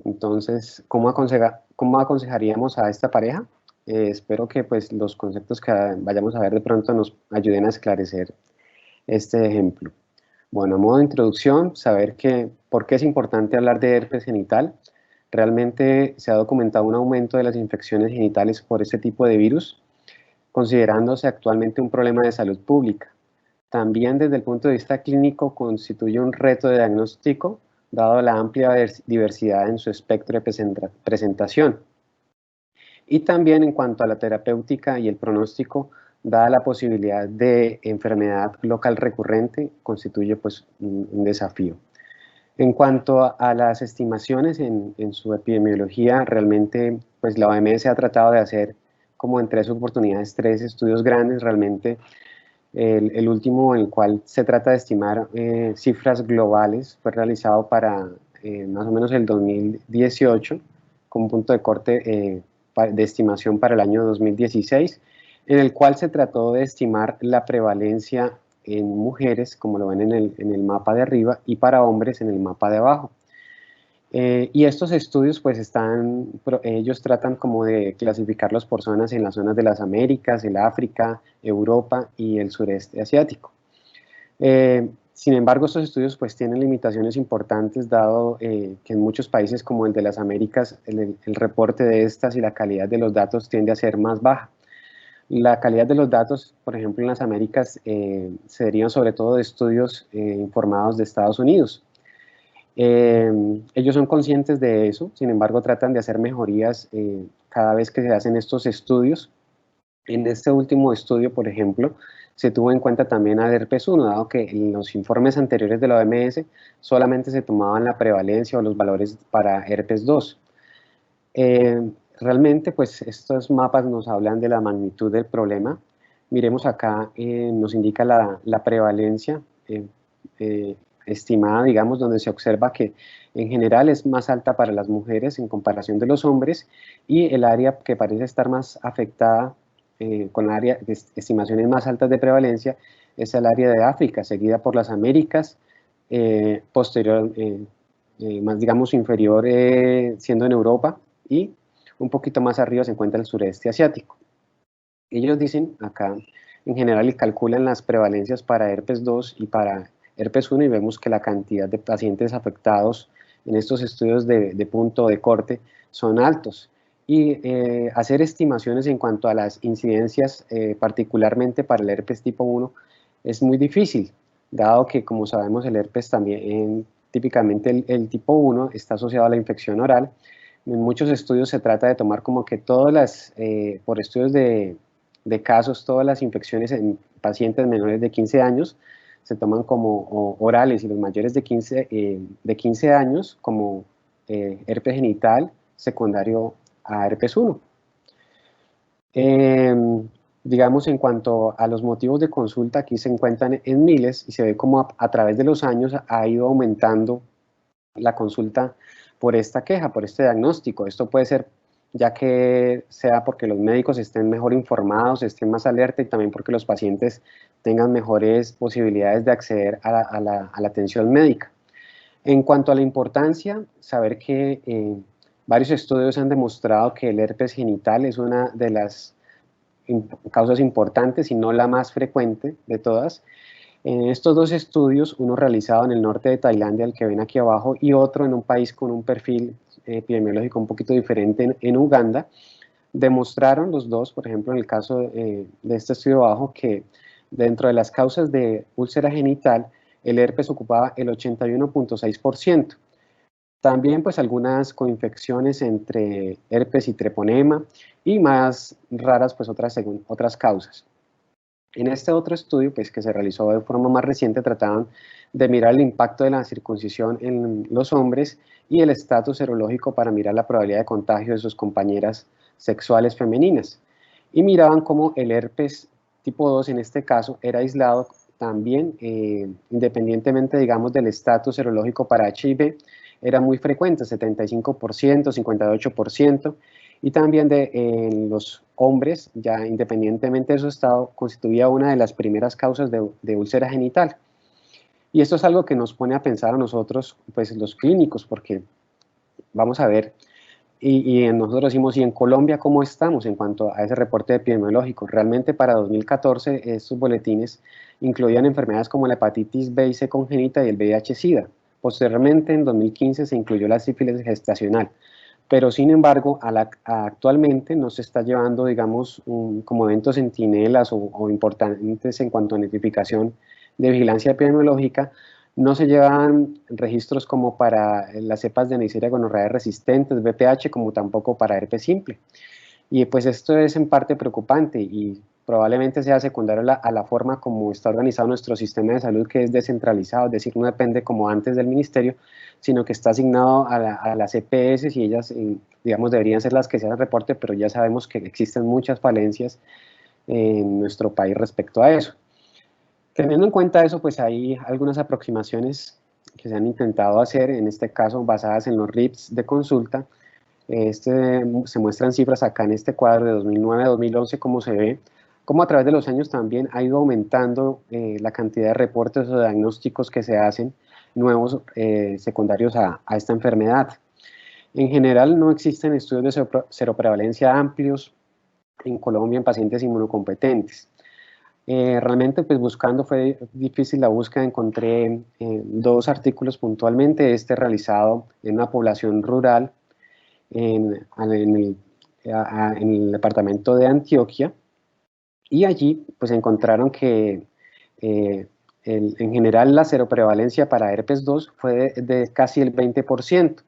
Entonces, ¿cómo aconsejaríamos a esta pareja? Espero que pues, los conceptos que vayamos a ver de pronto nos ayuden a esclarecer este ejemplo. Bueno, a modo de introducción, saber por qué es importante hablar de herpes genital. Realmente se ha documentado un aumento de las infecciones genitales por este tipo de virus, considerándose actualmente un problema de salud pública. También desde el punto de vista clínico constituye un reto de diagnóstico, dado la amplia diversidad en su espectro de presentación. Y también en cuanto a la terapéutica y el pronóstico, dada la posibilidad de enfermedad local recurrente, constituye pues un desafío. En cuanto a las estimaciones en su epidemiología, realmente pues la OMS ha tratado de hacer como en 3 oportunidades, 3 estudios grandes. Realmente el último, en el cual se trata de estimar cifras globales, fue realizado para más o menos el 2018, con un punto de corte de estimación para el año 2016, en el cual se trató de estimar la prevalencia en mujeres, como lo ven en el mapa de arriba, y para hombres en el mapa de abajo. Y estos estudios pues ellos tratan como de clasificarlos por zonas en las zonas de las Américas, el África, Europa y el sureste asiático. Sin embargo, estos estudios pues tienen limitaciones importantes, dado que en muchos países como el de las Américas el reporte de estas y la calidad de los datos tiende a ser más baja. La calidad de los datos, por ejemplo, en las Américas se derivan sobre todo de estudios informados de Estados Unidos. Ellos son conscientes de eso, sin embargo tratan de hacer mejorías cada vez que se hacen estos estudios. En este último estudio, por ejemplo, se tuvo en cuenta también al herpes 1, dado que en los informes anteriores de la OMS solamente se tomaban la prevalencia o los valores para herpes 2. Realmente, pues estos mapas nos hablan de la magnitud del problema. Miremos acá, nos indica la prevalencia estimada, digamos, donde se observa que en general es más alta para las mujeres en comparación de los hombres, y el área que parece estar más afectada con área de estimaciones más altas de prevalencia es el área de África, seguida por las Américas, posterior, más digamos inferior siendo en Europa, y un poquito más arriba se encuentra el sureste asiático. Ellos dicen acá, en general, y calculan las prevalencias para herpes 2 y para herpes 1, y vemos que la cantidad de pacientes afectados en estos estudios de punto de corte son altos. Y hacer estimaciones en cuanto a las incidencias, particularmente para el herpes tipo 1, es muy difícil, dado que, como sabemos, el herpes también, típicamente el tipo 1 está asociado a la infección oral. En muchos estudios se trata de tomar como que todas las, por estudios de casos, todas las infecciones en pacientes menores de 15 años se toman como orales, y los mayores de 15 años como herpes genital secundario a herpes 1. Digamos, en cuanto a los motivos de consulta, aquí se encuentran en miles, y se ve como a través de los años ha ido aumentando la consulta por esta queja, por este diagnóstico. Esto puede ser ya que sea porque los médicos estén mejor informados, estén más alerta, y también porque los pacientes tengan mejores posibilidades de acceder a la atención médica. En cuanto a la importancia, saber que varios estudios han demostrado que el herpes genital es una de las causas importantes, y no la más frecuente de todas. En estos 2 estudios, uno realizado en el norte de Tailandia, el que ven aquí abajo, y otro en un país con un perfil epidemiológico un poquito diferente en Uganda, demostraron los dos, por ejemplo, en el caso de este estudio abajo, que dentro de las causas de úlcera genital, el herpes ocupaba el 81.6%. También pues algunas coinfecciones entre herpes y treponema, y más raras pues otras causas. En este otro estudio, pues, que se realizó de forma más reciente, trataban de mirar el impacto de la circuncisión en los hombres y el estatus serológico para mirar la probabilidad de contagio de sus compañeras sexuales femeninas. Y miraban cómo el herpes tipo 2, en este caso, era aislado también, independientemente, digamos, del estatus serológico para HIV, era muy frecuente, 75%, 58%, y también en los hombres, ya independientemente de su estado, constituía una de las primeras causas de úlcera genital. Y esto es algo que nos pone a pensar a nosotros, pues los clínicos, porque vamos a ver, y nosotros decimos, ¿y en Colombia cómo estamos en cuanto a ese reporte epidemiológico? Realmente para 2014 estos boletines incluían enfermedades como la hepatitis B y C congénita y el VIH-Sida. Posteriormente, en 2015, se incluyó la sífilis gestacional. pero sin embargo actualmente no se está llevando, digamos, como eventos centinelas o importantes en cuanto a notificación de vigilancia epidemiológica. No se llevan registros como para las cepas de Neisseria gonorrhoeae resistentes, VPH, como tampoco para herpes simple. Y pues esto es en parte preocupante y probablemente sea secundario a la forma como está organizado nuestro sistema de salud, que es descentralizado, es decir, no depende como antes del ministerio, sino que está asignado a las EPS y ellas, digamos, deberían ser las que se hagan reporte, pero ya sabemos que existen muchas falencias en nuestro país respecto a eso. Teniendo en cuenta eso, pues hay algunas aproximaciones que se han intentado hacer, en este caso basadas en los RIPs de consulta. Se muestran cifras acá en este cuadro de 2009 a 2011, como se ve, como a través de los años también ha ido aumentando la cantidad de reportes o diagnósticos que se hacen nuevos secundarios a esta enfermedad. En general no existen estudios de seroprevalencia amplios en Colombia en pacientes inmunocompetentes. Realmente pues buscando fue difícil la búsqueda, encontré dos artículos puntualmente, realizado en una población rural en el departamento de Antioquia, y allí pues encontraron que en general la seroprevalencia para herpes 2 fue de casi el 20%,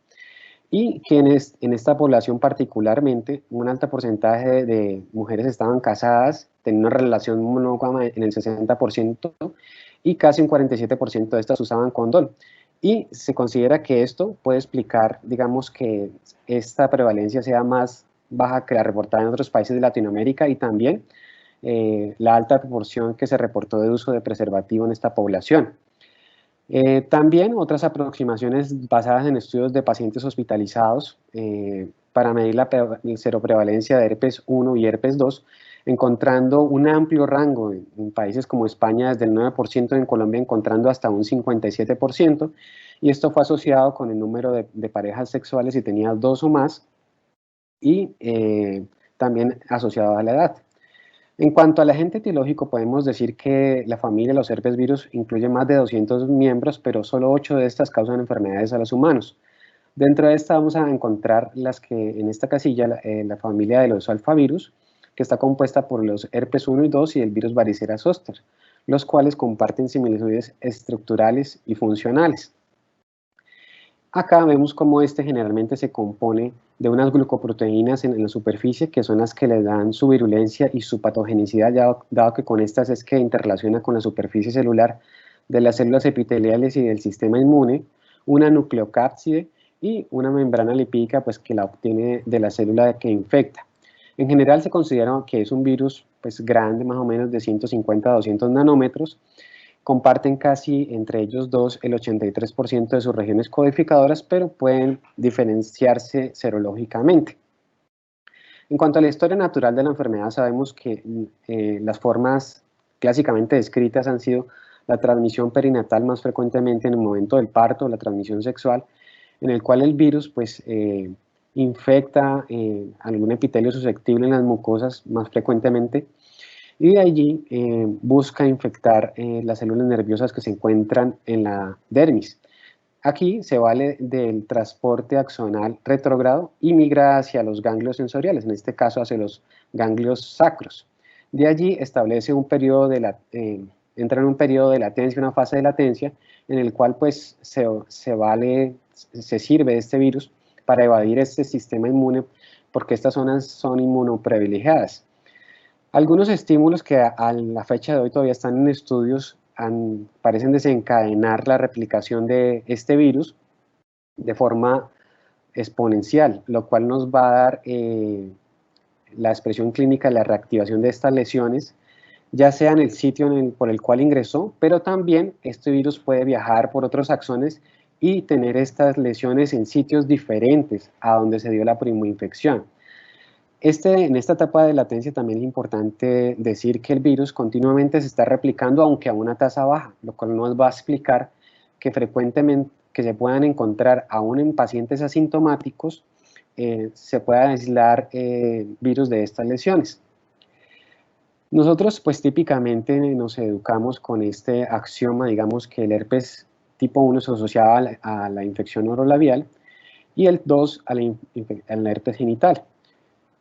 y que en esta población particularmente un alto porcentaje de mujeres estaban casadas, tenían una relación monógama en el 60%, y casi un 47% de estas usaban condón. Y se considera que esto puede explicar, digamos, que esta prevalencia sea más baja que la reportada en otros países de Latinoamérica, y también la alta proporción que se reportó de uso de preservativo en esta población. También otras aproximaciones basadas en estudios de pacientes hospitalizados para medir la seroprevalencia de herpes 1 y herpes 2, encontrando un amplio rango en países como España desde el 9%, en Colombia encontrando hasta un 57%, y esto fue asociado con el número de parejas sexuales si tenía 2 o más, y también asociado a la edad. En cuanto al agente etiológico, podemos decir que la familia de los herpes virus incluye más de 200 miembros, pero solo 8 de estas causan enfermedades a los humanos. Dentro de esta vamos a encontrar las que en esta casilla, la familia de los alfavirus, que está compuesta por los herpes 1 y 2 y el virus varicela zoster, los cuales comparten similitudes estructurales y funcionales. Acá vemos cómo generalmente se compone de unas glucoproteínas en la superficie, que son las que le dan su virulencia y su patogenicidad, dado que con estas es que interrelaciona con la superficie celular de las células epiteliales y del sistema inmune, una nucleocápside y una membrana lipídica, pues, que la obtiene de la célula que infecta. En general se considera que es un virus pues, grande, más o menos de 150 a 200 nanómetros. Comparten casi entre ellos dos el 83% de sus regiones codificadoras, pero pueden diferenciarse serológicamente. En cuanto a la historia natural de la enfermedad, sabemos que las formas clásicamente descritas han sido la transmisión perinatal más frecuentemente en el momento del parto, la transmisión sexual, en el cual el virus pues, infecta algún epitelio susceptible en las mucosas más frecuentemente, y de allí busca infectar las células nerviosas que se encuentran en la dermis. Aquí se vale del transporte axonal retrógrado y migra hacia los ganglios sensoriales, en este caso hacia los ganglios sacros. De allí establece un periodo entra en un periodo de latencia, una fase de latencia, en el cual pues, se sirve de este virus para evadir este sistema inmune, porque estas zonas son inmunoprivilegiadas. Algunos estímulos que a la fecha de hoy todavía están en estudios parecen desencadenar la replicación de este virus de forma exponencial, lo cual nos va a dar la expresión clínica de la reactivación de estas lesiones, ya sea en el sitio por el cual ingresó, pero también este virus puede viajar por otros axones y tener estas lesiones en sitios diferentes a donde se dio la primoinfección. En esta etapa de latencia también es importante decir que el virus continuamente se está replicando, aunque a una tasa baja, lo cual nos va a explicar que frecuentemente que se puedan encontrar aún en pacientes asintomáticos, se pueda aislar virus de estas lesiones. Nosotros pues típicamente nos educamos con este axioma, digamos que el herpes tipo 1 se asociaba a la infección orolabial, y el 2 al herpes genital.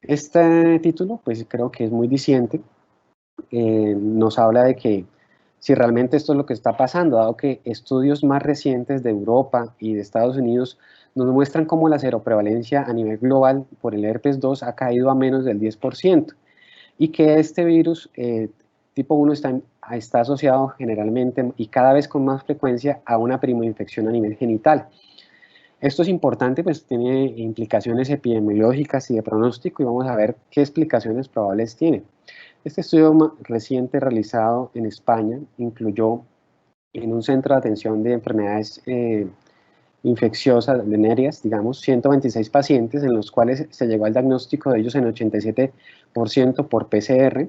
Este título, pues creo que es muy diciente, nos habla de que si realmente esto es lo que está pasando, dado que estudios más recientes de Europa y de Estados Unidos nos muestran cómo la seroprevalencia a nivel global por el herpes 2 ha caído a menos del 10%, y que este virus tipo 1 está asociado generalmente y cada vez con más frecuencia a una primoinfección a nivel genital. Esto es importante, pues tiene implicaciones epidemiológicas y de pronóstico, y vamos a ver qué explicaciones probables tiene. Este estudio reciente realizado en España incluyó en un centro de atención de enfermedades infecciosas, venéreas, digamos, 126 pacientes, en los cuales se llegó al diagnóstico de ellos en 87% por PCR.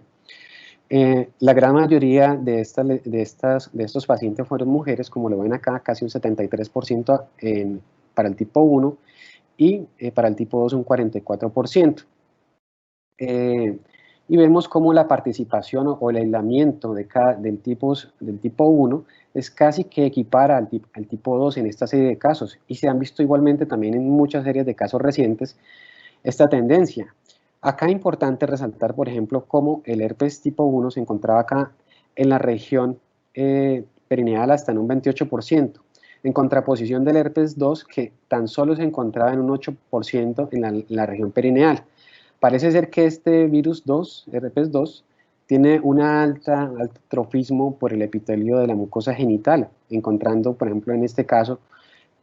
La gran mayoría de estos pacientes fueron mujeres, como lo ven acá, casi un 73% para el tipo 1 y para el tipo 2 un 44%. Y vemos cómo la participación o el aislamiento del tipo 1 es casi que equipara al tipo 2 en esta serie de casos, y se han visto igualmente también en muchas series de casos recientes esta tendencia. Acá es importante resaltar, por ejemplo, cómo el herpes tipo 1 se encontraba acá en la región perineal hasta en un 28%, en contraposición del herpes 2, que tan solo se encontraba en un 8% en la región perineal. Parece ser que este virus 2, herpes 2, tiene un alto trofismo por el epitelio de la mucosa genital, encontrando, por ejemplo, en este caso,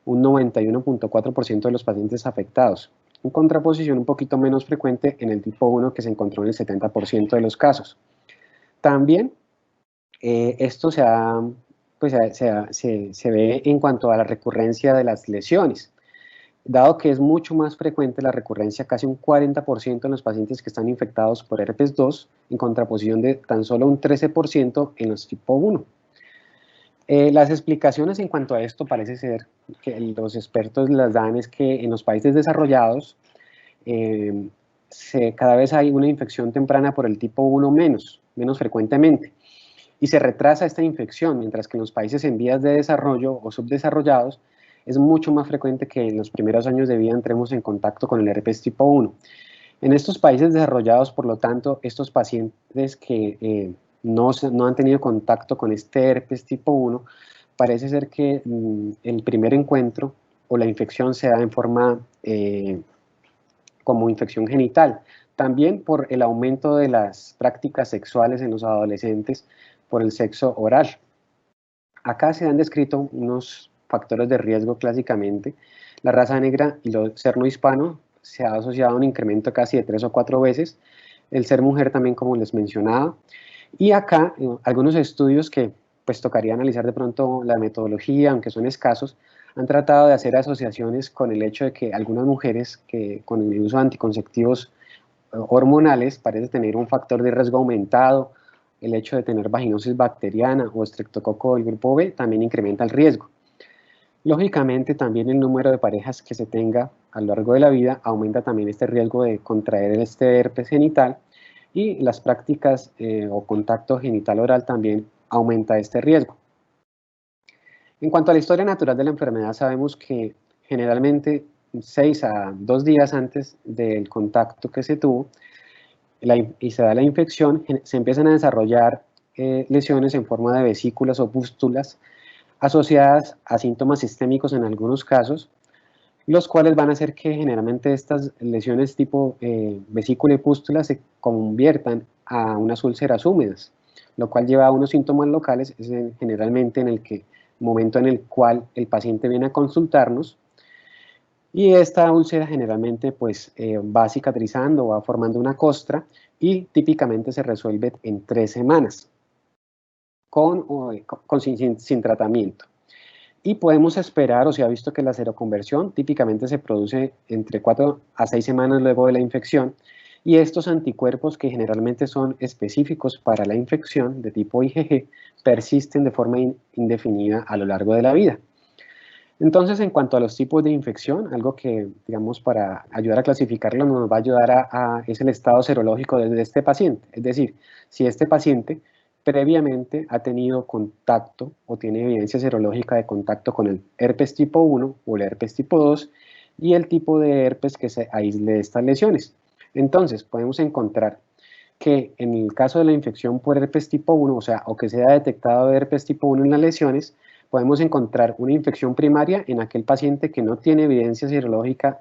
un 91.4% de los pacientes afectados, en contraposición un poquito menos frecuente en el tipo 1, que se encontró en el 70% de los casos. También esto se ve en cuanto a la recurrencia de las lesiones, dado que es mucho más frecuente la recurrencia, casi un 40% en los pacientes que están infectados por herpes 2, en contraposición de tan solo un 13% en los tipo 1. Las explicaciones en cuanto a esto parece ser que los expertos las dan es que en los países desarrollados cada vez hay una infección temprana por el tipo 1 menos frecuentemente, y se retrasa esta infección, mientras que en los países en vías de desarrollo o subdesarrollados es mucho más frecuente que en los primeros años de vida entremos en contacto con el herpes tipo 1. En estos países desarrollados, por lo tanto, estos pacientes que no han tenido contacto con este herpes tipo 1, parece ser que el primer encuentro o la infección se da en forma como infección genital. También por el aumento de las prácticas sexuales en los adolescentes por el sexo oral. Acá se han descrito unos factores de riesgo clásicamente. La raza negra y el ser no hispano se ha asociado a un incremento casi de 3 o 4 veces. El ser mujer también, como les mencionaba. Y acá algunos estudios que pues tocaría analizar de pronto la metodología, aunque son escasos, han tratado de hacer asociaciones con el hecho de que algunas mujeres que con el uso de anticonceptivos hormonales parece tener un factor de riesgo aumentado. El hecho de tener vaginosis bacteriana o estreptococo del grupo B también incrementa el riesgo. Lógicamente, también el número de parejas que se tenga a lo largo de la vida aumenta también este riesgo de contraer este herpes genital, y las prácticas o contacto genital oral también aumenta este riesgo. En cuanto a la historia natural de la enfermedad, sabemos que generalmente 6 a 2 días antes del contacto que se tuvo y se da la infección, se empiezan a desarrollar lesiones en forma de vesículas o pústulas asociadas a síntomas sistémicos en algunos casos, los cuales van a hacer que generalmente estas lesiones tipo vesícula y pústula se conviertan a unas úlceras húmedas, lo cual lleva a unos síntomas locales, generalmente en el momento en el cual el paciente viene a consultarnos, y esta úlcera generalmente pues va cicatrizando, va formando una costra, y típicamente se resuelve en 3 semanas sin tratamiento. Y podemos esperar, o se ha visto que la seroconversión típicamente se produce entre 4 a 6 semanas luego de la infección, y estos anticuerpos, que generalmente son específicos para la infección de tipo IgG, persisten de forma indefinida a lo largo de la vida. Entonces, en cuanto a los tipos de infección, algo que, digamos, para ayudar a clasificarlo nos va a ayudar es el estado serológico de este paciente. Es decir, si este paciente previamente ha tenido contacto o tiene evidencia serológica de contacto con el herpes tipo 1 o el herpes tipo 2, y el tipo de herpes que se aísle de estas lesiones. Entonces, podemos encontrar que en el caso de la infección por herpes tipo 1, o que se haya detectado herpes tipo 1 en las lesiones, podemos encontrar una infección primaria en aquel paciente que no tiene evidencia serológica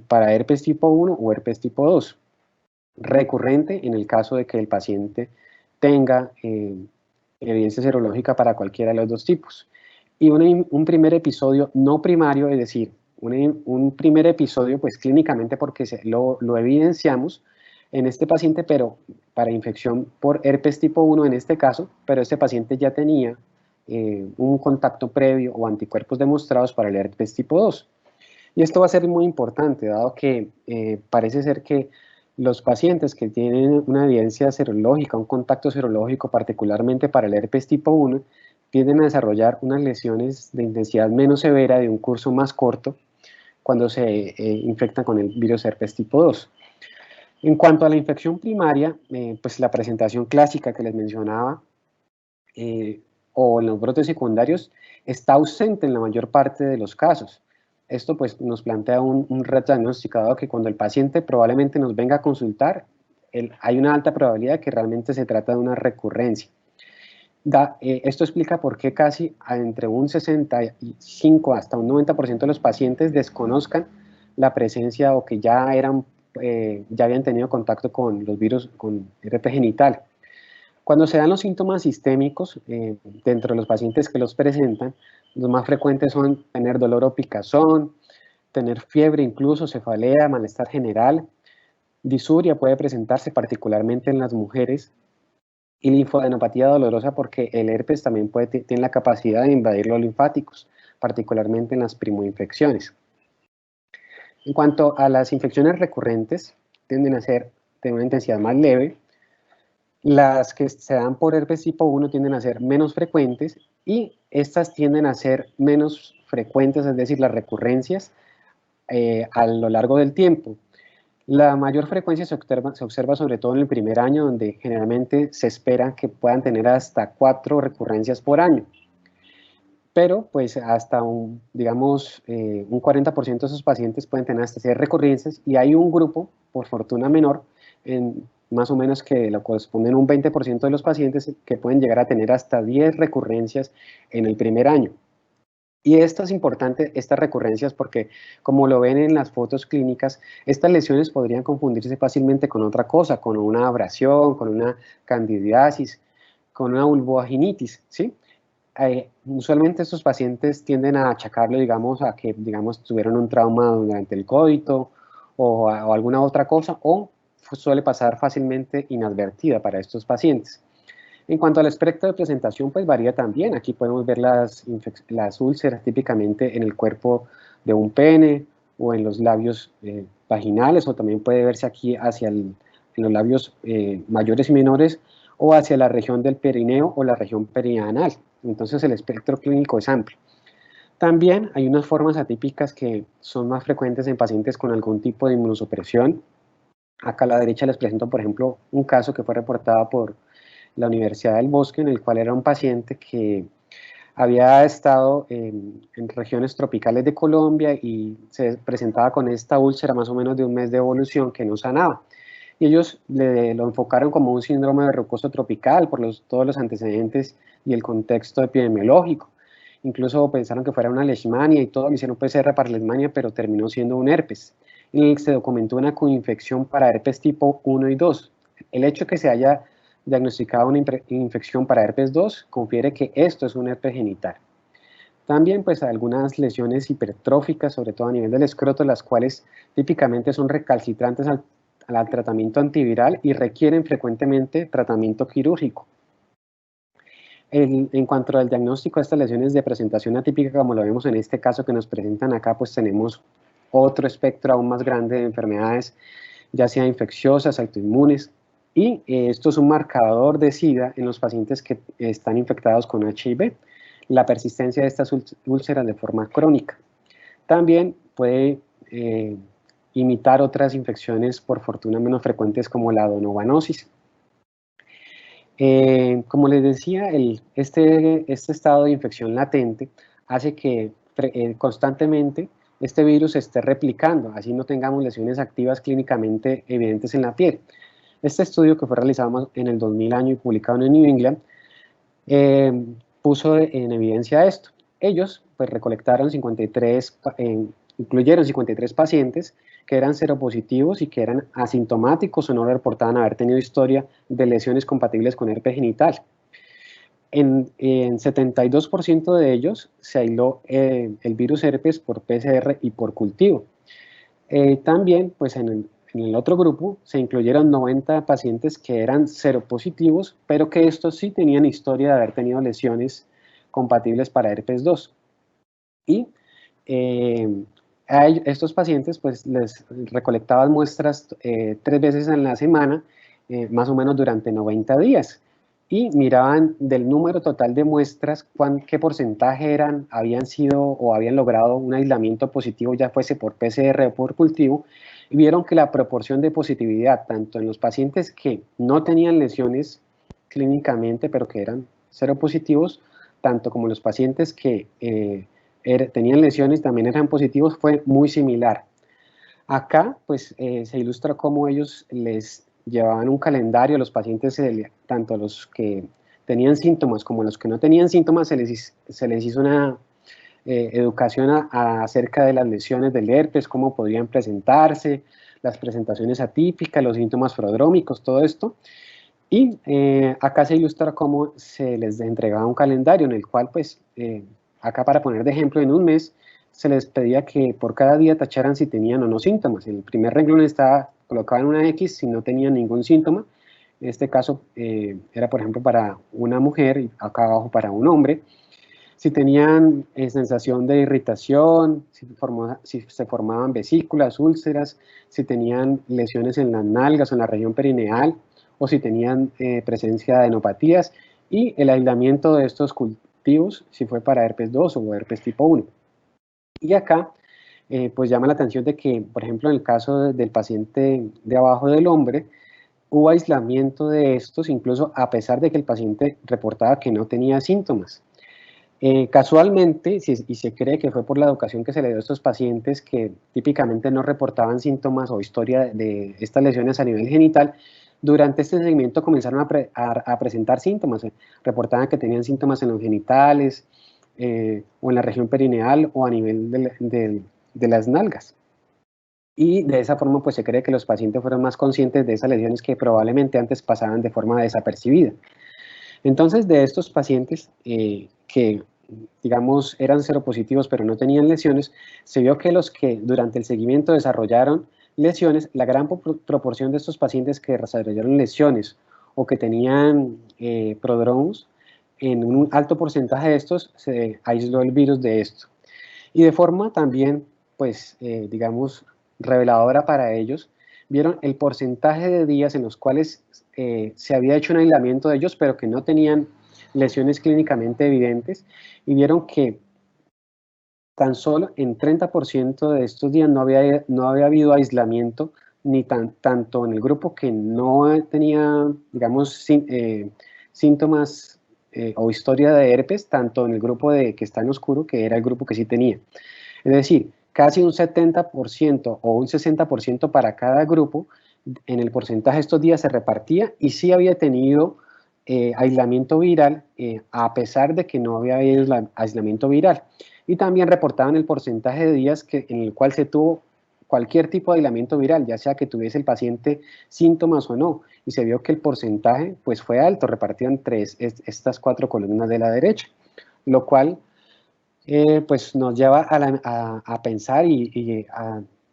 para herpes tipo 1 o herpes tipo 2. Recurrente en el caso de que el paciente tenga evidencia serológica para cualquiera de los dos tipos. Y un primer episodio no primario, es decir, un primer episodio pues clínicamente porque lo evidenciamos en este paciente, pero para infección por herpes tipo 1 en este caso, pero este paciente ya tenía un contacto previo o anticuerpos demostrados para el herpes tipo 2. Y esto va a ser muy importante, dado que parece ser que los pacientes que tienen una evidencia serológica, un contacto serológico particularmente para el herpes tipo 1, tienden a desarrollar unas lesiones de intensidad menos severa de un curso más corto cuando se infectan con el virus herpes tipo 2. En cuanto a la infección primaria, pues la presentación clásica que les mencionaba o en los brotes secundarios está ausente en la mayor parte de los casos. Esto pues nos plantea un reto diagnosticado que cuando el paciente probablemente nos venga a consultar, hay una alta probabilidad de que realmente se trata de una recurrencia. Esto explica por qué casi entre un 65 hasta un 90% de los pacientes desconozcan la presencia o que ya habían tenido contacto con los virus con herpes genital. Cuando se dan los síntomas sistémicos dentro de los pacientes que los presentan, los más frecuentes son tener dolor o picazón, tener fiebre, incluso cefalea, malestar general. Disuria puede presentarse particularmente en las mujeres y linfadenopatía dolorosa porque el herpes también tiene la capacidad de invadir los linfáticos, particularmente en las primoinfecciones. En cuanto a las infecciones recurrentes, tienden a ser de una intensidad más leve. Las que se dan por herpes tipo 1 tienden a ser menos frecuentes y estas tienden a ser menos frecuentes, es decir, las recurrencias a lo largo del tiempo. La mayor frecuencia se observa sobre todo en el primer año, donde generalmente se espera que puedan tener hasta 4 recurrencias por año. Pero pues hasta digamos, un 40% de esos pacientes pueden tener hasta 6 recurrencias y hay un grupo, por fortuna menor, más o menos que lo corresponden un 20% de los pacientes que pueden llegar a tener hasta 10 recurrencias en el primer año. Y esto es importante, estas recurrencias, porque como lo ven en las fotos clínicas, estas lesiones podrían confundirse fácilmente con otra cosa, con una abrasión, con una candidiasis, con una vulvovaginitis, ¿sí? Usualmente estos pacientes tienden a achacarlo, digamos, a que, digamos, tuvieron un trauma durante el coito o alguna otra cosa, o suele pasar fácilmente inadvertida para estos pacientes. En cuanto al espectro de presentación, pues varía también. Aquí podemos ver las úlceras típicamente en el cuerpo de un pene o en los labios vaginales, o también puede verse aquí en los labios mayores y menores, o hacia la región del perineo o la región perianal. Entonces el espectro clínico es amplio. También hay unas formas atípicas que son más frecuentes en pacientes con algún tipo de inmunosupresión. Acá a la derecha les presento, por ejemplo, un caso que fue reportado por la Universidad del Bosque, en el cual era un paciente que había estado en regiones tropicales de Colombia y se presentaba con esta úlcera más o menos de un mes de evolución que no sanaba. Y ellos lo enfocaron como un síndrome verrucoso tropical por todos los antecedentes y el contexto epidemiológico. Incluso pensaron que fuera una leishmania y todo, le hicieron PCR para leishmania, pero terminó siendo un herpes. Y se documentó una coinfección para herpes tipo 1 y 2. El hecho de que se haya diagnosticado una infección para herpes 2 confiere que esto es un herpes genital. También pues algunas lesiones hipertróficas, sobre todo a nivel del escroto, las cuales típicamente son recalcitrantes al tratamiento antiviral y requieren frecuentemente tratamiento quirúrgico. En cuanto al diagnóstico de estas lesiones de presentación atípica, como lo vemos en este caso que nos presentan acá, pues tenemos otro espectro aún más grande de enfermedades, ya sea infecciosas, autoinmunes, y esto es un marcador de SIDA en los pacientes que están infectados con HIV, la persistencia de estas úlceras de forma crónica. También puede imitar otras infecciones por fortuna menos frecuentes como la donovanosis. Como les decía, este estado de infección latente hace que constantemente este virus se esté replicando, así no tengamos lesiones activas clínicamente evidentes en la piel. Este estudio, que fue realizado en el 2000 año y publicado en New England, puso en evidencia esto. Ellos pues recolectaron incluyeron 53 pacientes que eran seropositivos y que eran asintomáticos o no reportaban haber tenido historia de lesiones compatibles con herpes genital. En 72% de ellos se aisló el virus herpes por PCR y por cultivo. También, pues en el otro grupo se incluyeron 90 pacientes que eran seropositivos, pero que estos sí tenían historia de haber tenido lesiones compatibles para herpes 2. Y a estos pacientes pues les recolectaban muestras 3 veces en la semana, más o menos durante 90 días. Y miraban del número total de muestras qué porcentaje habían sido o habían logrado un aislamiento positivo, ya fuese por PCR o por cultivo, y vieron que la proporción de positividad, tanto en los pacientes que no tenían lesiones clínicamente, pero que eran seropositivos, tanto como los pacientes que tenían lesiones, también eran positivos, fue muy similar. Acá, pues, se ilustra cómo ellos les llevaban un calendario a los pacientes, tanto a los que tenían síntomas como a los que no tenían síntomas, se les hizo una educación acerca de las lesiones del herpes, cómo podrían presentarse, las presentaciones atípicas, los síntomas prodrómicos, todo esto. Y acá se ilustra cómo se les entregaba un calendario en el cual, pues, acá para poner de ejemplo, en un mes se les pedía que por cada día tacharan si tenían o no síntomas. En el primer renglón colocaban una X si no tenían ningún síntoma. En este caso era, por ejemplo, para una mujer y acá abajo para un hombre. Si tenían sensación de irritación, si se formaban vesículas, úlceras, si tenían lesiones en las nalgas o en la región perineal, o si tenían presencia de enopatías, y el aislamiento de estos cultivos, si fue para herpes 2 o herpes tipo 1. Y acá, pues llama la atención de que, por ejemplo, en el caso del paciente de abajo del hombre, hubo aislamiento de estos, incluso a pesar de que el paciente reportaba que no tenía síntomas. Casualmente, y se cree que fue por la educación que se le dio a estos pacientes que típicamente no reportaban síntomas o historia de estas lesiones a nivel genital, durante este seguimiento comenzaron a presentar síntomas, reportaban que tenían síntomas en los genitales, o en la región perineal o a nivel de las nalgas. Y de esa forma pues se cree que los pacientes fueron más conscientes de esas lesiones que probablemente antes pasaban de forma desapercibida. Entonces, de estos pacientes que, digamos, eran seropositivos pero no tenían lesiones, se vio que los que durante el seguimiento desarrollaron lesiones, la gran proporción de estos pacientes que desarrollaron lesiones o que tenían prodromos, en un alto porcentaje de estos se aisló el virus de esto. Y de forma también, pues, digamos, reveladora para ellos, vieron el porcentaje de días en los cuales se había hecho un aislamiento de ellos, pero que no tenían lesiones clínicamente evidentes, y vieron que tan solo en 30% de estos días no había habido aislamiento, ni tanto en el grupo que no tenía, digamos, síntomas o historia de herpes, tanto en el grupo que está en oscuro, que era el grupo que sí tenía. Es decir, casi un 70% o un 60% para cada grupo, en el porcentaje de estos días se repartía y sí había tenido aislamiento viral, a pesar de que no había habido aislamiento viral. Y también reportaban el porcentaje de días en el cual se tuvo cualquier tipo de aislamiento viral, ya sea que tuviese el paciente síntomas o no, y se vio que el porcentaje pues fue alto, repartido entre estas 4 columnas de la derecha, lo cual pues nos lleva a pensar y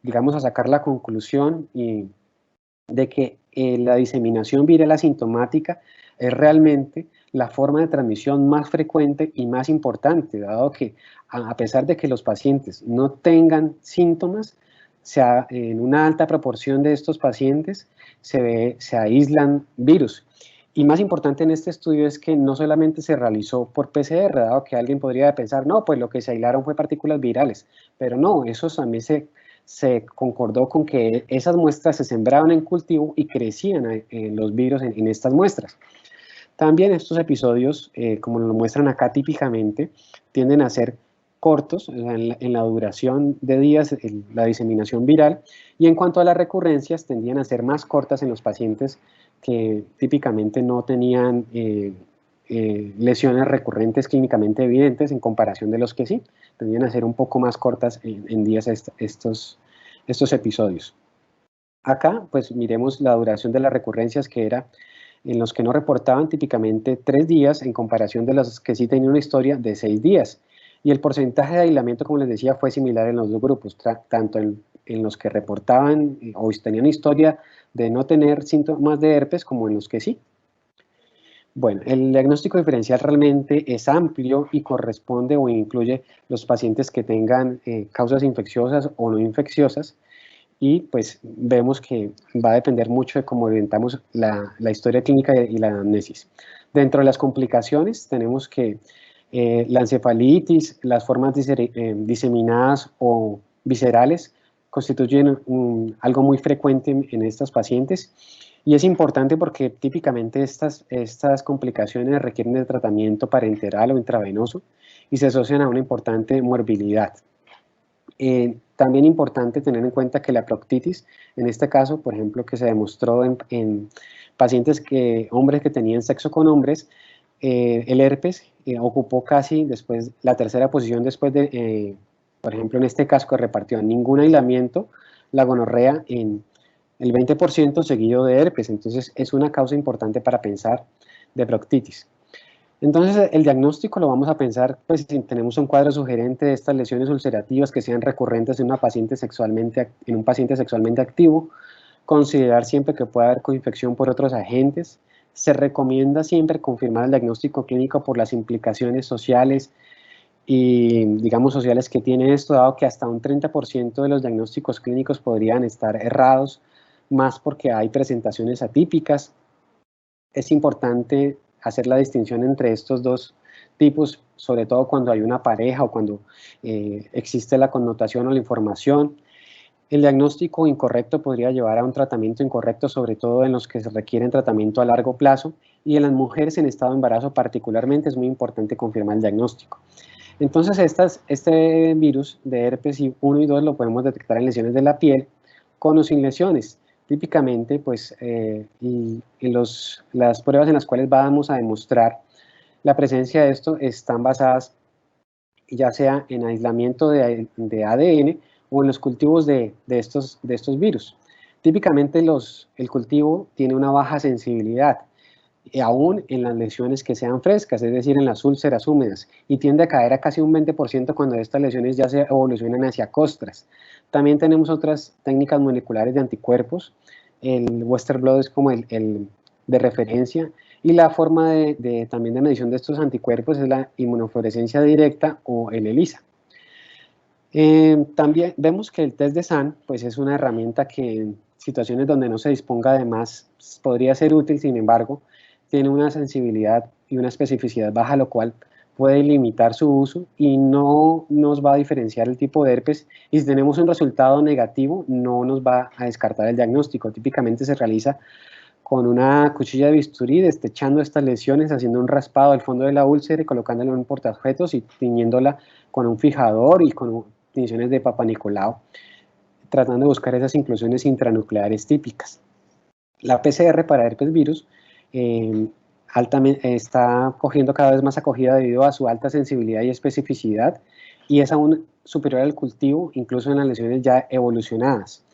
digamos, a sacar la conclusión de que la diseminación viral asintomática es realmente la forma de transmisión más frecuente y más importante, dado que a pesar de que los pacientes no tengan síntomas, en una alta proporción de estos pacientes se aíslan virus. Y más importante en este estudio es que no solamente se realizó por PCR, dado que alguien podría pensar, no, pues lo que se aislaron fue partículas virales, pero no, eso también se concordó con que esas muestras se sembraban en cultivo y crecían los virus en estas muestras. También estos episodios, como lo muestran acá típicamente, tienden a ser cortos en la duración de días, la diseminación viral, y en cuanto a las recurrencias tendían a ser más cortas en los pacientes que típicamente no tenían lesiones recurrentes clínicamente evidentes en comparación de los que sí, tendían a ser un poco más cortas en días estos episodios. Acá pues miremos la duración de las recurrencias, que era en los que no reportaban típicamente 3 días en comparación de los que sí tenían una historia de 6 días. Y el porcentaje de aislamiento, como les decía, fue similar en los dos grupos, tanto en los que reportaban o tenían historia de no tener síntomas de herpes como en los que sí. Bueno, el diagnóstico diferencial realmente es amplio y corresponde o incluye los pacientes que tengan causas infecciosas o no infecciosas, y pues vemos que va a depender mucho de cómo orientamos la historia clínica y la anamnesis. Dentro de las complicaciones tenemos que la encefalitis, las formas diseminadas o viscerales constituyen algo muy frecuente en estos pacientes, y es importante porque típicamente estas complicaciones requieren de tratamiento parenteral o intravenoso y se asocian a una importante morbilidad. También importante tener en cuenta que la proctitis, en este caso, por ejemplo, que se demostró en pacientes hombres que tenían sexo con hombres, el herpes ocupó casi después la tercera posición después de, por ejemplo, en este caso que repartió ningún aislamiento, la gonorrea en el 20% seguido de herpes. Entonces es una causa importante para pensar de proctitis. Entonces el diagnóstico lo vamos a pensar pues si tenemos un cuadro sugerente de estas lesiones ulcerativas que sean recurrentes en un paciente sexualmente activo, considerar siempre que puede haber coinfección por otros agentes. Se recomienda siempre confirmar el diagnóstico clínico por las implicaciones sociales y, digamos, sociales que tiene esto, dado que hasta un 30% de los diagnósticos clínicos podrían estar errados, más porque hay presentaciones atípicas. Es importante hacer la distinción entre estos dos tipos, sobre todo cuando hay una pareja o cuando existe la connotación o la información. El diagnóstico incorrecto podría llevar a un tratamiento incorrecto, sobre todo en los que se requieren tratamiento a largo plazo, y en las mujeres en estado de embarazo particularmente es muy importante confirmar el diagnóstico. Entonces este virus de herpes 1 y 2 lo podemos detectar en lesiones de la piel con o sin lesiones. Típicamente pues las pruebas en las cuales vamos a demostrar la presencia de esto están basadas ya sea en aislamiento de ADN o en los cultivos de estos virus. Típicamente el cultivo tiene una baja sensibilidad, aún en las lesiones que sean frescas, es decir, en las úlceras húmedas, y tiende a caer a casi un 20% cuando estas lesiones ya se evolucionan hacia costras. También tenemos otras técnicas moleculares de anticuerpos. El Western blot es como el de referencia, y la forma también de medición de estos anticuerpos es la inmunofluorescencia directa o el ELISA. También vemos que el test de SAN pues es una herramienta que en situaciones donde no se disponga de más podría ser útil. Sin embargo, tiene una sensibilidad y una especificidad baja, lo cual puede limitar su uso y no nos va a diferenciar el tipo de herpes, y si tenemos un resultado negativo no nos va a descartar el diagnóstico. Típicamente se realiza con una cuchilla de bisturí, destechando estas lesiones, haciendo un raspado del fondo de la úlcera y colocándola en un portaobjetos y tiñéndola con un fijador y con tinciones de Papa Nicolau, tratando de buscar esas inclusiones intranucleares típicas. La PCR para herpes virus está cogiendo cada vez más acogida debido a su alta sensibilidad y especificidad, y es aún superior al cultivo, incluso en las lesiones ya evolucionadas.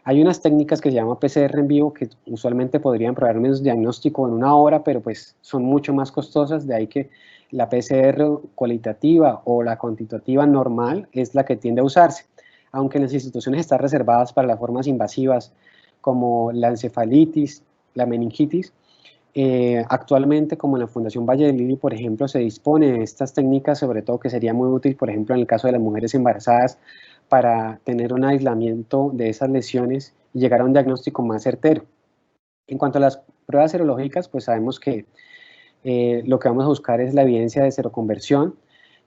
Hay unas técnicas que se llama PCR en vivo que usualmente podrían probar menos diagnóstico en 1 hora, pero pues son mucho más costosas, de ahí que la PCR cualitativa o la cuantitativa normal es la que tiende a usarse, aunque en las instituciones están reservadas para las formas invasivas como la encefalitis, la meningitis. Actualmente, como en la Fundación Valle del Lili, por ejemplo, se dispone de estas técnicas, sobre todo que sería muy útil, por ejemplo, en el caso de las mujeres embarazadas, para tener un aislamiento de esas lesiones y llegar a un diagnóstico más certero. En cuanto a las pruebas serológicas, pues sabemos que lo que vamos a buscar es la evidencia de seroconversión.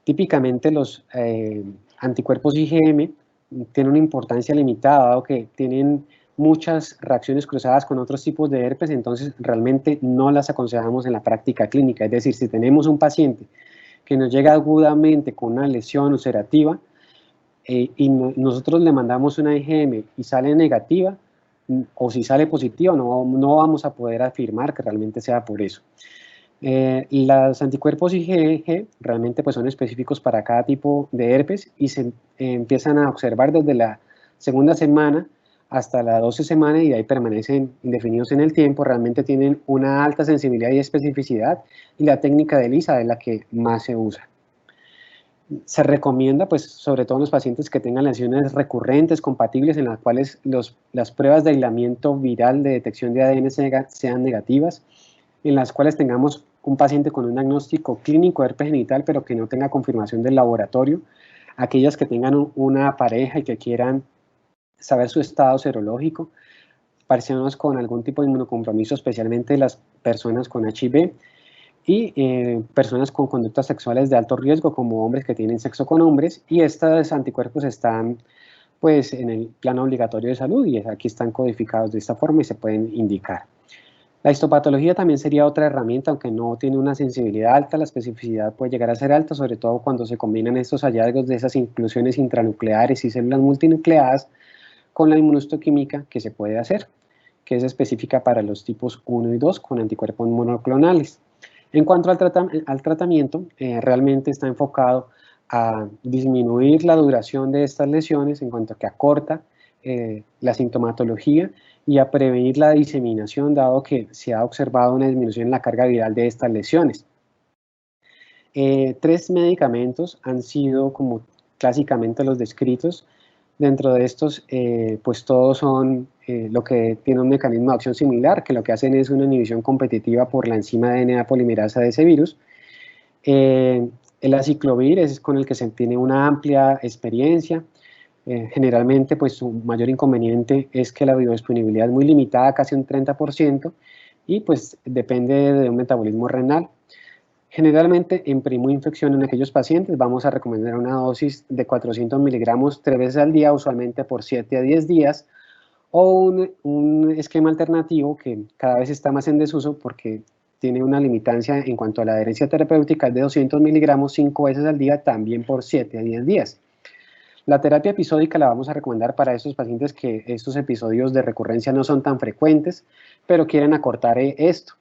Típicamente los anticuerpos IgM tienen una importancia limitada, dado que tienen muchas reacciones cruzadas con otros tipos de herpes, entonces realmente no las aconsejamos en la práctica clínica. Es decir, si tenemos un paciente que nos llega agudamente con una lesión ulcerativa y nosotros le mandamos una IgM y sale negativa, o si sale positiva, no vamos a poder afirmar que realmente sea por eso. Los anticuerpos IgG realmente pues son específicos para cada tipo de herpes y se empiezan a observar desde la segunda semana hasta la 12 semana y de ahí permanecen indefinidos en el tiempo. Realmente tienen una alta sensibilidad y especificidad y la técnica de ELISA es la que más se usa. Se recomienda, pues, sobre todo en los pacientes que tengan lesiones recurrentes, compatibles, en las cuales las pruebas de aislamiento viral de detección de ADN sean negativas, en las cuales tengamos un paciente con un diagnóstico clínico de herpes genital, pero que no tenga confirmación del laboratorio, aquellas que tengan una pareja y que quieran saber su estado serológico, personas con algún tipo de inmunocompromiso, especialmente las personas con HIV, y personas con conductas sexuales de alto riesgo, como hombres que tienen sexo con hombres, y estos anticuerpos están pues en el plano obligatorio de salud y aquí están codificados de esta forma y se pueden indicar. La histopatología también sería otra herramienta, aunque no tiene una sensibilidad alta, la especificidad puede llegar a ser alta, sobre todo cuando se combinan estos hallazgos de esas inclusiones intranucleares y células multinucleadas con la inmunohistoquímica que se puede hacer, que es específica para los tipos 1 y 2 con anticuerpos monoclonales. En cuanto al tratamiento, realmente está enfocado a disminuir la duración de estas lesiones en cuanto a que acorta la sintomatología y a prevenir la diseminación, dado que se ha observado una disminución en la carga viral de estas lesiones. 3 medicamentos han sido como clásicamente los descritos. Dentro de estos, pues todos son lo que tiene un mecanismo de acción similar, que lo que hacen es una inhibición competitiva por la enzima DNA polimerasa de ese virus. El aciclovir es con el que se tiene una amplia experiencia. Generalmente, pues su mayor inconveniente es que la biodisponibilidad es muy limitada, casi un 30%, y pues depende de un metabolismo renal. Generalmente, en primoinfección en aquellos pacientes vamos a recomendar una dosis de 400 miligramos 3 veces al día, usualmente por 7 a 10 días, o un esquema alternativo que cada vez está más en desuso porque tiene una limitancia en cuanto a la adherencia terapéutica de 200 miligramos 5 veces al día, también por 7 a 10 días. La terapia episódica la vamos a recomendar para esos pacientes que estos episodios de recurrencia no son tan frecuentes, pero quieren acortar esto.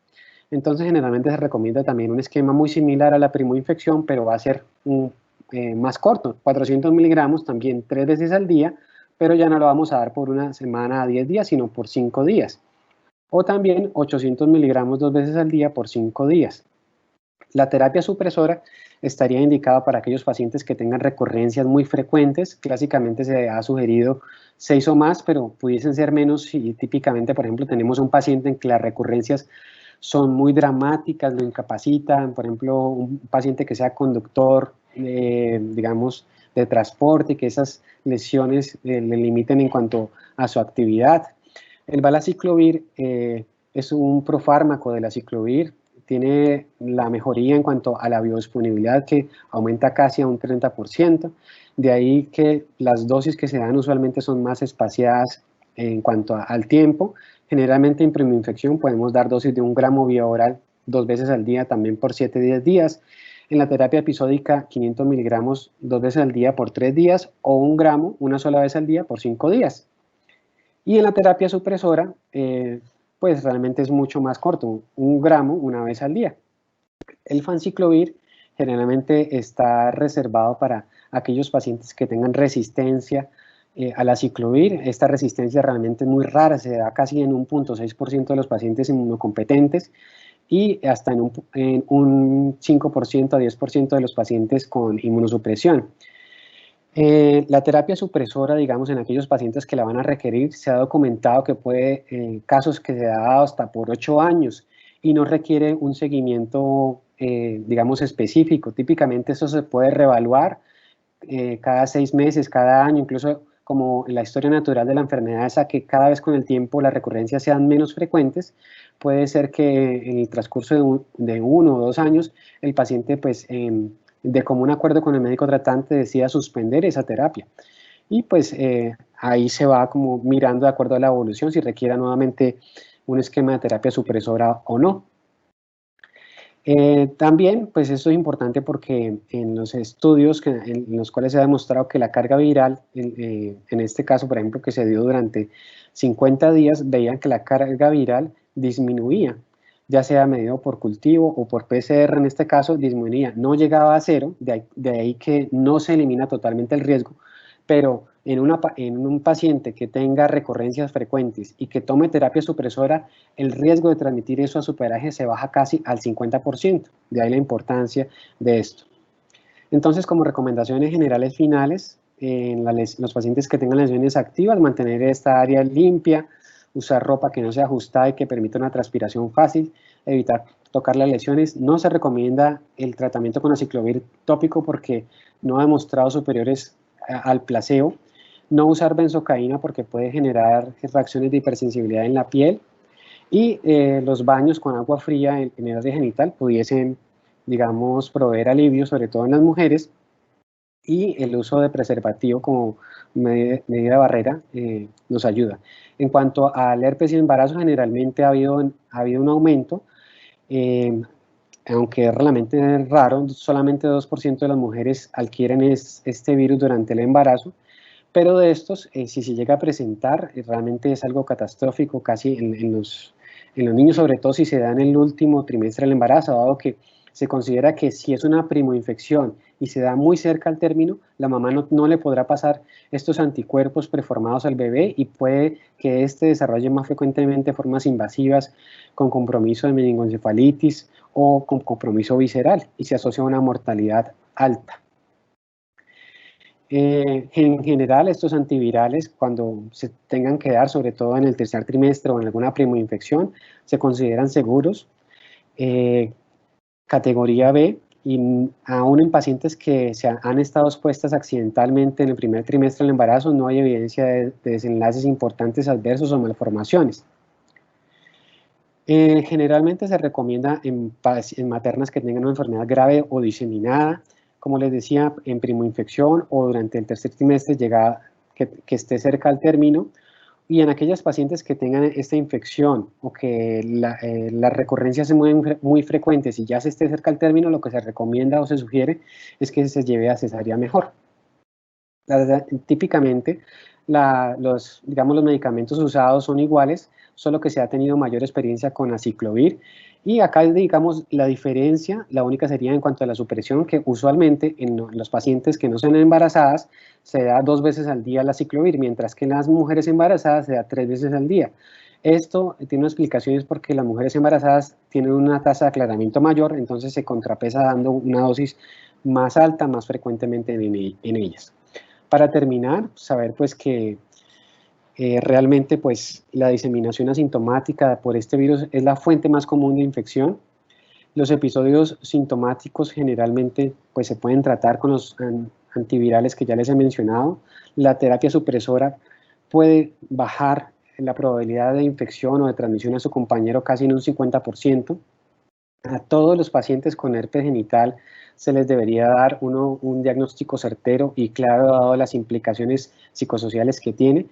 Entonces, generalmente se recomienda también un esquema muy similar a la primoinfección, pero va a ser más corto, 400 miligramos también 3 veces al día, pero ya no lo vamos a dar por una semana a 10 días, sino por 5 días. O también 800 miligramos 2 veces al día por 5 días. La terapia supresora estaría indicada para aquellos pacientes que tengan recurrencias muy frecuentes. Clásicamente se ha sugerido 6 o más, pero pudiesen ser menos y típicamente, por ejemplo, tenemos un paciente en que las recurrencias son muy dramáticas, lo incapacitan, por ejemplo, un paciente que sea conductor, digamos, de transporte, que esas lesiones le limiten en cuanto a su actividad. El valaciclovir es un profármaco del aciclovir, tiene la mejoría en cuanto a la biodisponibilidad que aumenta casi a un 30%, de ahí que las dosis que se dan usualmente son más espaciadas en cuanto al tiempo. Generalmente en primoinfección podemos dar dosis de 1 gramo vía oral 2 veces al día, también por 7 a 10 días. En la terapia episódica, 500 miligramos 2 veces al día por 3 días o 1 gramo una sola vez al día por 5 días. Y en la terapia supresora, pues realmente es mucho más corto, 1 gramo una vez al día. El fanciclovir generalmente está reservado para aquellos pacientes que tengan resistencia al aciclovir. Esta resistencia realmente es muy rara, se da casi en un 0.6% de los pacientes inmunocompetentes y hasta en un 5% a 10% de los pacientes con inmunosupresión. La terapia supresora, digamos, en aquellos pacientes que la van a requerir, se ha documentado que puede, casos que se ha dado hasta por 8 años y no requiere un seguimiento, digamos, específico. Típicamente eso se puede reevaluar cada 6 meses, cada año, incluso como en la historia natural de la enfermedad es a que cada vez con el tiempo las recurrencias sean menos frecuentes, puede ser que en el transcurso de 1 o 2 años el paciente pues de común acuerdo con el médico tratante decida suspender esa terapia. Y pues ahí se va como mirando de acuerdo a la evolución si requiera nuevamente un esquema de terapia supresora o no. También, pues esto es importante porque en los estudios en los cuales se ha demostrado que la carga viral, en este caso, por ejemplo, que se dio durante 50 días, veían que la carga viral disminuía, ya sea medido por cultivo o por PCR, en este caso disminuía, no llegaba a cero, de ahí que no se elimina totalmente el riesgo, pero en un paciente que tenga recurrencias frecuentes y que tome terapia supresora, el riesgo de transmitir eso a su peraje se baja casi al 50%, de ahí la importancia de esto. Entonces, como recomendaciones generales finales, en los pacientes que tengan lesiones activas, mantener esta área limpia, usar ropa que no sea ajustada y que permita una transpiración fácil, evitar tocar las lesiones. No se recomienda el tratamiento con aciclovir tópico porque no ha demostrado superiores al placebo. No usar benzocaína porque puede generar reacciones de hipersensibilidad en la piel. Y los baños con agua fría en el área genital pudiesen, digamos, proveer alivio, sobre todo en las mujeres. Y el uso de preservativo como medida barrera nos ayuda. En cuanto al herpes y embarazo, generalmente ha habido un aumento, aunque es realmente raro, solamente 2% de las mujeres adquieren este virus durante el embarazo, pero de estos, si se llega a presentar, realmente es algo catastrófico casi en los niños, sobre todo si se da en el último trimestre del embarazo, dado que se considera que si es una primoinfección y se da muy cerca al término, la mamá no le podrá pasar estos anticuerpos preformados al bebé y puede que este desarrolle más frecuentemente formas invasivas con compromiso de meningoencefalitis o con compromiso visceral y se asocia a una mortalidad alta. En general, estos antivirales, cuando se tengan que dar, sobre todo en el tercer trimestre o en alguna primoinfección, se consideran seguros. Categoría B, y aún en pacientes que han estado expuestas accidentalmente en el primer trimestre del embarazo, no hay evidencia de desenlaces importantes adversos o malformaciones. Generalmente se recomienda en maternas que tengan una enfermedad grave o diseminada, como les decía, en primoinfección o durante el tercer trimestre que esté cerca al término, y en aquellas pacientes que tengan esta infección o que las recurrencias se mueven muy frecuentes y ya se esté cerca al término, lo que se recomienda o se sugiere es que se lleve a cesárea mejor. Típicamente, los medicamentos usados son iguales, solo que se ha tenido mayor experiencia con aciclovir. Y acá, digamos, la diferencia, la única sería en cuanto a la supresión, que usualmente en los pacientes que no son embarazadas se da 2 veces al día la aciclovir, mientras que en las mujeres embarazadas se da 3 veces al día. Esto tiene una explicación, es porque las mujeres embarazadas tienen una tasa de aclaramiento mayor, entonces se contrapesa dando una dosis más alta, más frecuentemente en ellas. Para terminar, saber pues que realmente pues la diseminación asintomática por este virus es la fuente más común de infección. Los episodios sintomáticos generalmente pues se pueden tratar con los antivirales que ya les he mencionado. La terapia supresora puede bajar la probabilidad de infección o de transmisión a su compañero casi en un 50%. A todos los pacientes con herpes genital se les debería dar un diagnóstico certero y claro dado las implicaciones psicosociales que tiene.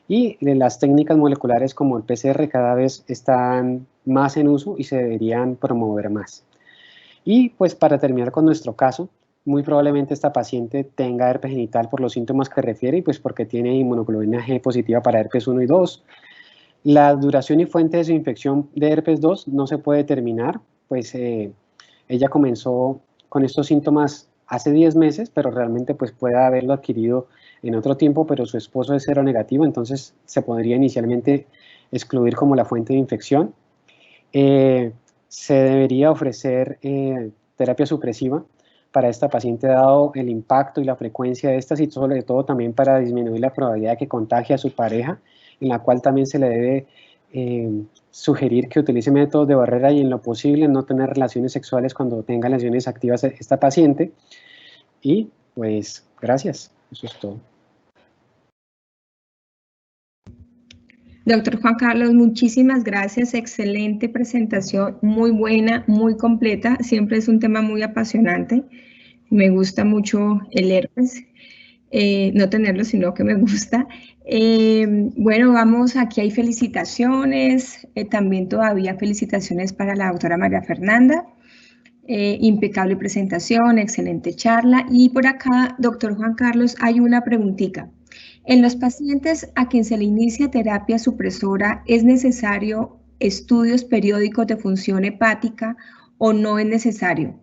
Y las técnicas moleculares como el PCR cada vez están más en uso y se deberían promover más. Y pues para terminar con nuestro caso, muy probablemente esta paciente tenga herpes genital por los síntomas que refiere y pues porque tiene inmunoglobulina G positiva para herpes 1 y 2. La duración y fuente de su infección de herpes 2 no se puede determinar, pues ella comenzó con estos síntomas hace 10 meses, pero realmente pues puede haberlo adquirido en otro tiempo, pero su esposo es seronegativo, entonces se podría inicialmente excluir como la fuente de infección. Se debería ofrecer terapia supresiva para esta paciente dado el impacto y la frecuencia de estas y sobre todo también para disminuir la probabilidad de que contagie a su pareja, en la cual también se le debe sugerir que utilice métodos de barrera y en lo posible no tener relaciones sexuales cuando tenga lesiones activas esta paciente. Y pues gracias, eso es todo. Doctor Juan Carlos, muchísimas gracias, excelente presentación, muy buena, muy completa, siempre es un tema muy apasionante, me gusta mucho el herpes, no tenerlo, sino que me gusta. Bueno, vamos, aquí hay felicitaciones, también todavía felicitaciones para la doctora María Fernanda. Impecable presentación, excelente charla. Y por acá, doctor Juan Carlos, hay una preguntita. En los pacientes a quien se le inicia terapia supresora, ¿es necesario estudios periódicos de función hepática o no es necesario?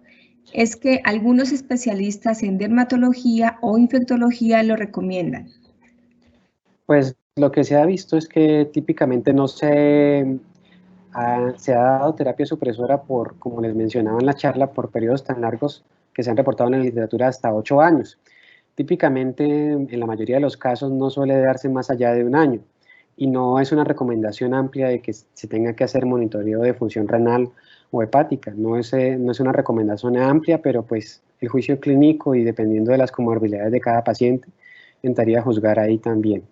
Es que algunos especialistas en dermatología o infectología lo recomiendan. Pues lo que se ha visto es que típicamente no se ha dado terapia supresora por, como les mencionaba en la charla, por periodos tan largos que se han reportado en la literatura hasta 8 años. Típicamente, en la mayoría de los casos, no suele darse más allá de 1 año y no es una recomendación amplia de que se tenga que hacer monitoreo de función renal o hepática. No es una recomendación amplia, pero pues el juicio clínico y dependiendo de las comorbilidades de cada paciente, intentaría juzgar ahí también.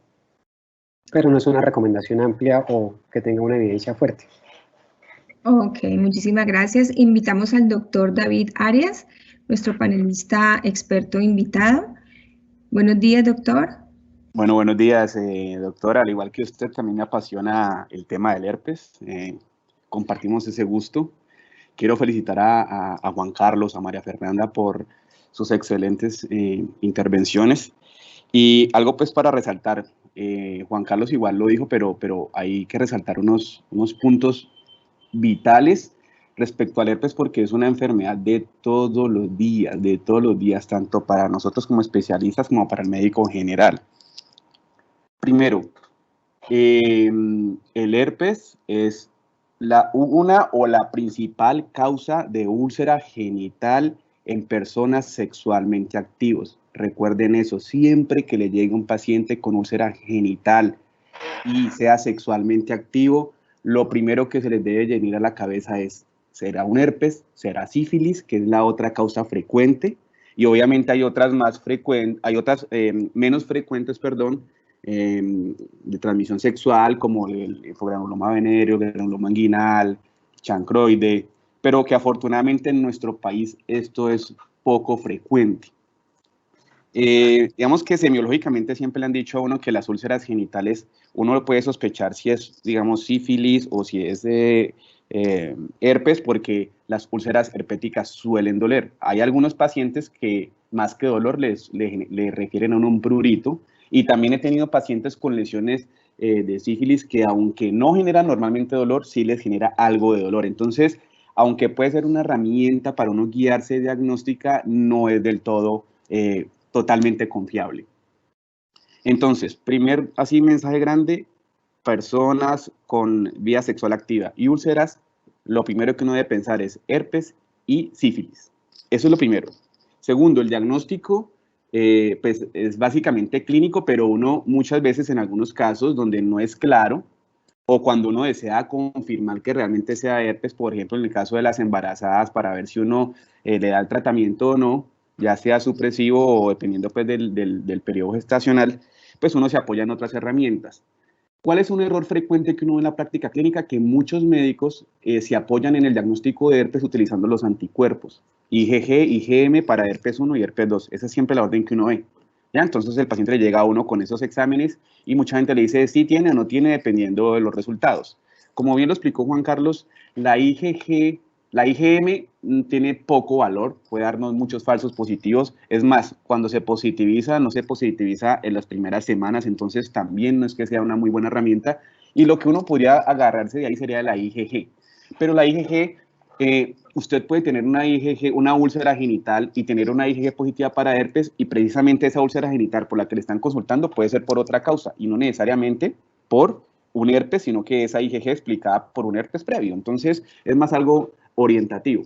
Pero no es una recomendación amplia o que tenga una evidencia fuerte. Ok, muchísimas gracias. Invitamos al doctor David Arias, nuestro panelista experto invitado. Buenos días, doctor. Bueno, buenos días, doctora. Al igual que usted, también me apasiona el tema del herpes. Compartimos ese gusto. Quiero felicitar a Juan Carlos, a María Fernanda por sus excelentes intervenciones. Y algo pues para resaltar, Juan Carlos igual lo dijo, pero hay que resaltar unos puntos vitales respecto al herpes porque es una enfermedad de todos los días, tanto para nosotros como especialistas como para el médico en general. Primero, el herpes es una o la principal causa de úlcera genital en personas sexualmente activos. Recuerden eso, siempre que le llegue un paciente con úlcera genital y sea sexualmente activo, lo primero que se les debe venir a la cabeza es, ¿será un herpes? ¿Será sífilis? Que es la otra causa frecuente. Y obviamente hay otras menos frecuentes, de transmisión sexual, como el granuloma venéreo, el granuloma inguinal, chancroide, pero que afortunadamente en nuestro país esto es poco frecuente. Digamos que semiológicamente siempre le han dicho a uno que las úlceras genitales, uno lo puede sospechar si es, digamos, sífilis o si es herpes, porque las úlceras herpéticas suelen doler. Hay algunos pacientes que más que dolor le refieren a un prurito, y también he tenido pacientes con lesiones de sífilis que aunque no generan normalmente dolor, sí les genera algo de dolor. Entonces, aunque puede ser una herramienta para uno guiarse diagnóstica, no es del todo totalmente confiable. Entonces, primer mensaje grande, personas con vía sexual activa y úlceras, lo primero que uno debe pensar es herpes y sífilis. Eso es lo primero. Segundo, el diagnóstico pues es básicamente clínico, pero uno muchas veces en algunos casos donde no es claro o cuando uno desea confirmar que realmente sea herpes, por ejemplo en el caso de las embarazadas, para ver si uno le da el tratamiento o no, ya sea supresivo o dependiendo pues del periodo gestacional, pues uno se apoya en otras herramientas. ¿Cuál es un error frecuente que uno ve en la práctica clínica? Que muchos médicos se apoyan en el diagnóstico de herpes utilizando los anticuerpos, IgG, IgM para herpes 1 y herpes 2. Esa es siempre la orden que uno ve. ¿Ya? Entonces el paciente le llega a uno con esos exámenes y mucha gente le dice sí tiene o no tiene dependiendo de los resultados. Como bien lo explicó Juan Carlos, la IgM tiene poco valor, puede darnos muchos falsos positivos. Es más, cuando se positiviza, no se positiviza en las primeras semanas, entonces también no es que sea una muy buena herramienta. Y lo que uno podría agarrarse de ahí sería la IgG. Pero la IgG, usted puede tener una IgG, una úlcera genital y tener una IgG positiva para herpes, y precisamente esa úlcera genital por la que le están consultando puede ser por otra causa y no necesariamente por un herpes, sino que esa IgG explicada por un herpes previo. Entonces, es más algo orientativo.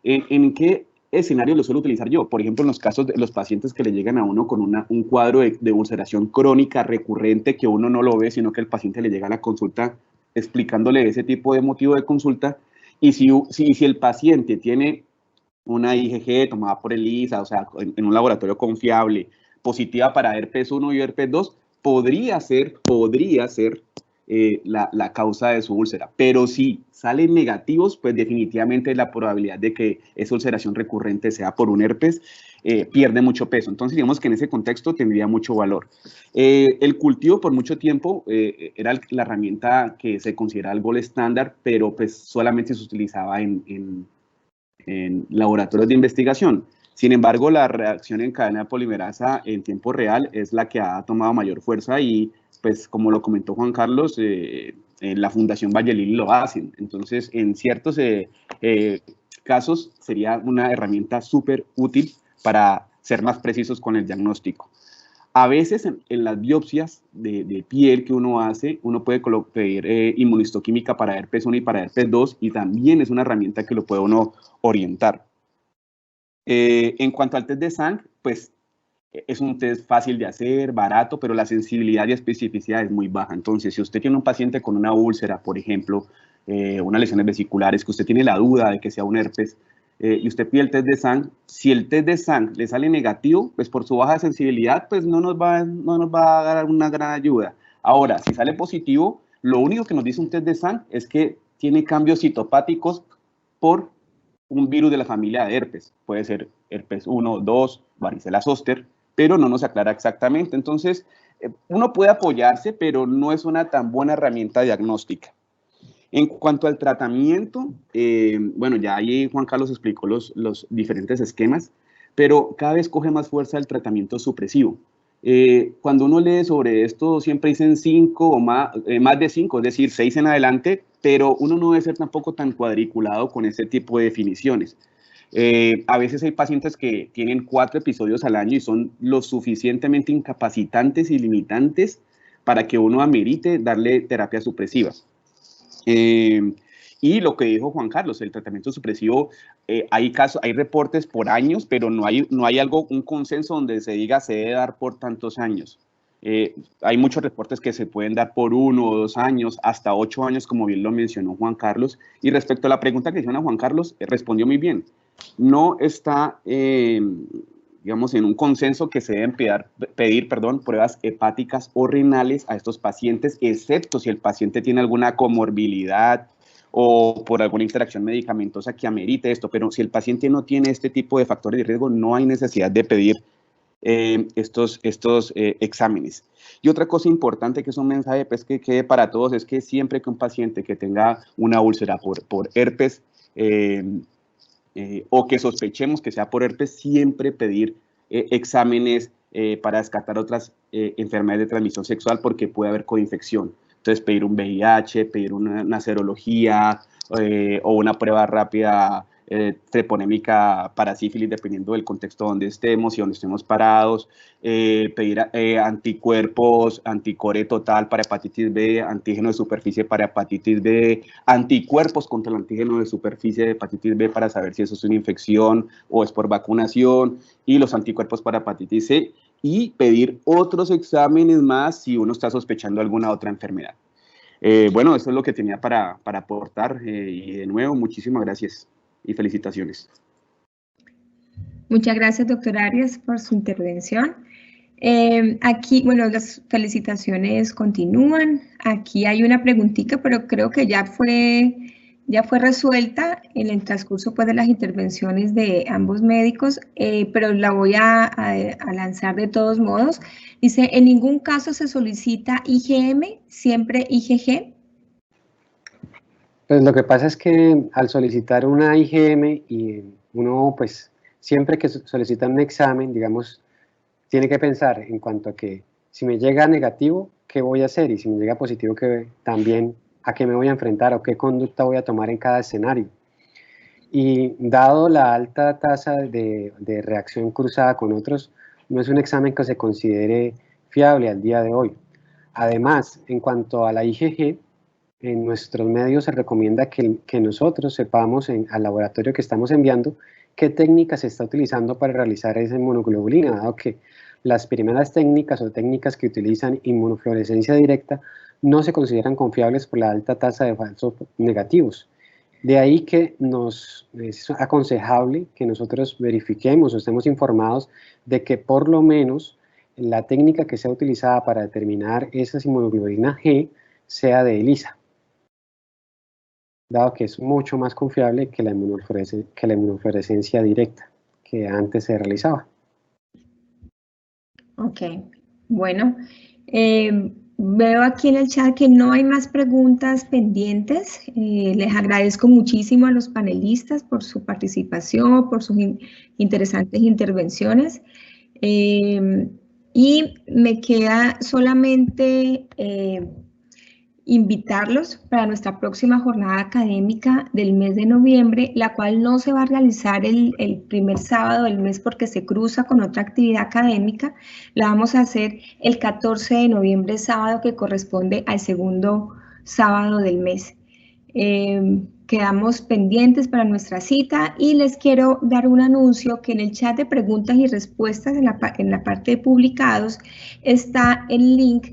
¿En qué escenario lo suelo utilizar yo? Por ejemplo, en los casos de los pacientes que le llegan a uno con un cuadro de ulceración crónica recurrente que uno no lo ve, sino que el paciente le llega a la consulta explicándole ese tipo de motivo de consulta. Y si el paciente tiene una IgG tomada por ELISA, o sea, en un laboratorio confiable, positiva para herpes 1 y herpes 2, podría ser la causa de su úlcera. Pero si salen negativos, pues definitivamente la probabilidad de que esa ulceración recurrente sea por un herpes pierde mucho peso. Entonces, digamos que en ese contexto tendría mucho valor. El cultivo por mucho tiempo era la herramienta que se consideraba el gold estándar, pero pues solamente se utilizaba en en laboratorios de investigación. Sin embargo, la reacción en cadena polimerasa en tiempo real es la que ha tomado mayor fuerza y, pues, como lo comentó Juan Carlos, en la Fundación Valladolid lo hacen. Entonces, en ciertos casos sería una herramienta súper útil para ser más precisos con el diagnóstico. A veces en las biopsias de piel que uno hace, uno puede pedir inmunistoquímica para herpes 1 y para herpes 2 y también es una herramienta que lo puede uno orientar. En cuanto al test de sangre, pues es un test fácil de hacer, barato, pero la sensibilidad y especificidad es muy baja. Entonces, si usted tiene un paciente con una úlcera, por ejemplo, unas lesiones vesiculares, que usted tiene la duda de que sea un herpes, y usted pide el test de sangre, si el test de sangre le sale negativo, pues por su baja sensibilidad, pues no nos va a dar una gran ayuda. Ahora, si sale positivo, lo único que nos dice un test de sangre es que tiene cambios citopáticos por un virus de la familia de herpes. Puede ser herpes 1, 2, varicela zoster, pero no nos aclara exactamente. Entonces, uno puede apoyarse, pero no es una tan buena herramienta diagnóstica. En cuanto al tratamiento, bueno, ya ahí Juan Carlos explicó los diferentes esquemas, pero cada vez coge más fuerza el tratamiento supresivo. Cuando uno lee sobre esto, siempre dicen 5 o más de 5, es decir, 6 en adelante, pero uno no debe ser tampoco tan cuadriculado con ese tipo de definiciones. A veces hay pacientes que tienen 4 episodios al año y son lo suficientemente incapacitantes y limitantes para que uno amerite darle terapia supresiva. Y lo que dijo Juan Carlos, el tratamiento supresivo, hay reportes por años, pero no hay un consenso donde se diga se debe dar por tantos años. Hay muchos reportes que se pueden dar por 1 o 2 años, hasta 8 años, como bien lo mencionó Juan Carlos. Y respecto a la pregunta que hicieron a Juan Carlos, respondió muy bien. No está, digamos, en un consenso que se deben pedir pruebas hepáticas o renales a estos pacientes, excepto si el paciente tiene alguna comorbilidad o por alguna interacción medicamentosa que amerite esto, pero si el paciente no tiene este tipo de factores de riesgo, no hay necesidad de pedir estos exámenes. Y otra cosa importante, que es un mensaje pues, que quede para todos, es que siempre que un paciente que tenga una úlcera por herpes, o que sospechemos que sea por herpes, siempre pedir exámenes para descartar otras enfermedades de transmisión sexual porque puede haber coinfección. Entonces, pedir un VIH, pedir una serología o una prueba rápida treponémica para sífilis, dependiendo del contexto donde estemos y donde estemos parados, pedir anticuerpos, anticore total para hepatitis B, antígeno de superficie para hepatitis B, anticuerpos contra el antígeno de superficie de hepatitis B para saber si eso es una infección o es por vacunación, y los anticuerpos para hepatitis C, y pedir otros exámenes más si uno está sospechando alguna otra enfermedad. Bueno, eso es lo que tenía para aportar, y de nuevo, muchísimas gracias y felicitaciones. Muchas gracias, doctor Arias, por su intervención. Aquí, bueno, las felicitaciones continúan. Aquí hay una preguntita, pero creo que ya fue resuelta en el transcurso pues, de las intervenciones de ambos médicos, pero la voy a lanzar de todos modos. Dice, ¿en ningún caso se solicita IgM, siempre IgG? Pues lo que pasa es que al solicitar una IgM y uno pues siempre que solicita un examen, digamos, tiene que pensar en cuanto a que si me llega negativo, ¿qué voy a hacer? Y si me llega positivo, también a qué me voy a enfrentar o qué conducta voy a tomar en cada escenario. Y dado la alta tasa de reacción cruzada con otros, no es un examen que se considere fiable al día de hoy. Además, en cuanto a la IgG, en nuestros medios se recomienda que nosotros sepamos al laboratorio que estamos enviando qué técnica se está utilizando para realizar esa inmunoglobulina, dado que las primeras técnicas o técnicas que utilizan inmunofluorescencia directa no se consideran confiables por la alta tasa de falsos negativos. De ahí que es aconsejable que nosotros verifiquemos o estemos informados de que por lo menos la técnica que sea utilizada para determinar esas inmunoglobulinas G sea de ELISA, dado que es mucho más confiable que la inmunofluorescencia directa que antes se realizaba. Ok, bueno, Veo aquí en el chat que no hay más preguntas pendientes. Les agradezco muchísimo a los panelistas por su participación, por sus interesantes intervenciones. Y me queda solamente invitarlos para nuestra próxima jornada académica del mes de noviembre, la cual no se va a realizar el primer sábado del mes porque se cruza con otra actividad académica. La vamos a hacer el 14 de noviembre, sábado, que corresponde al segundo sábado del mes. Quedamos pendientes para nuestra cita y les quiero dar un anuncio que en el chat de preguntas y respuestas en la parte de publicados está el link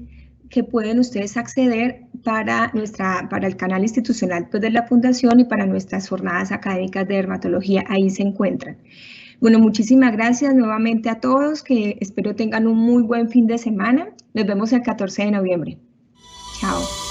que pueden ustedes acceder para el canal institucional de la Fundación y para nuestras jornadas académicas de dermatología. Ahí se encuentran. Bueno, muchísimas gracias nuevamente a todos, que espero tengan un muy buen fin de semana. Nos vemos el 14 de noviembre. Chao.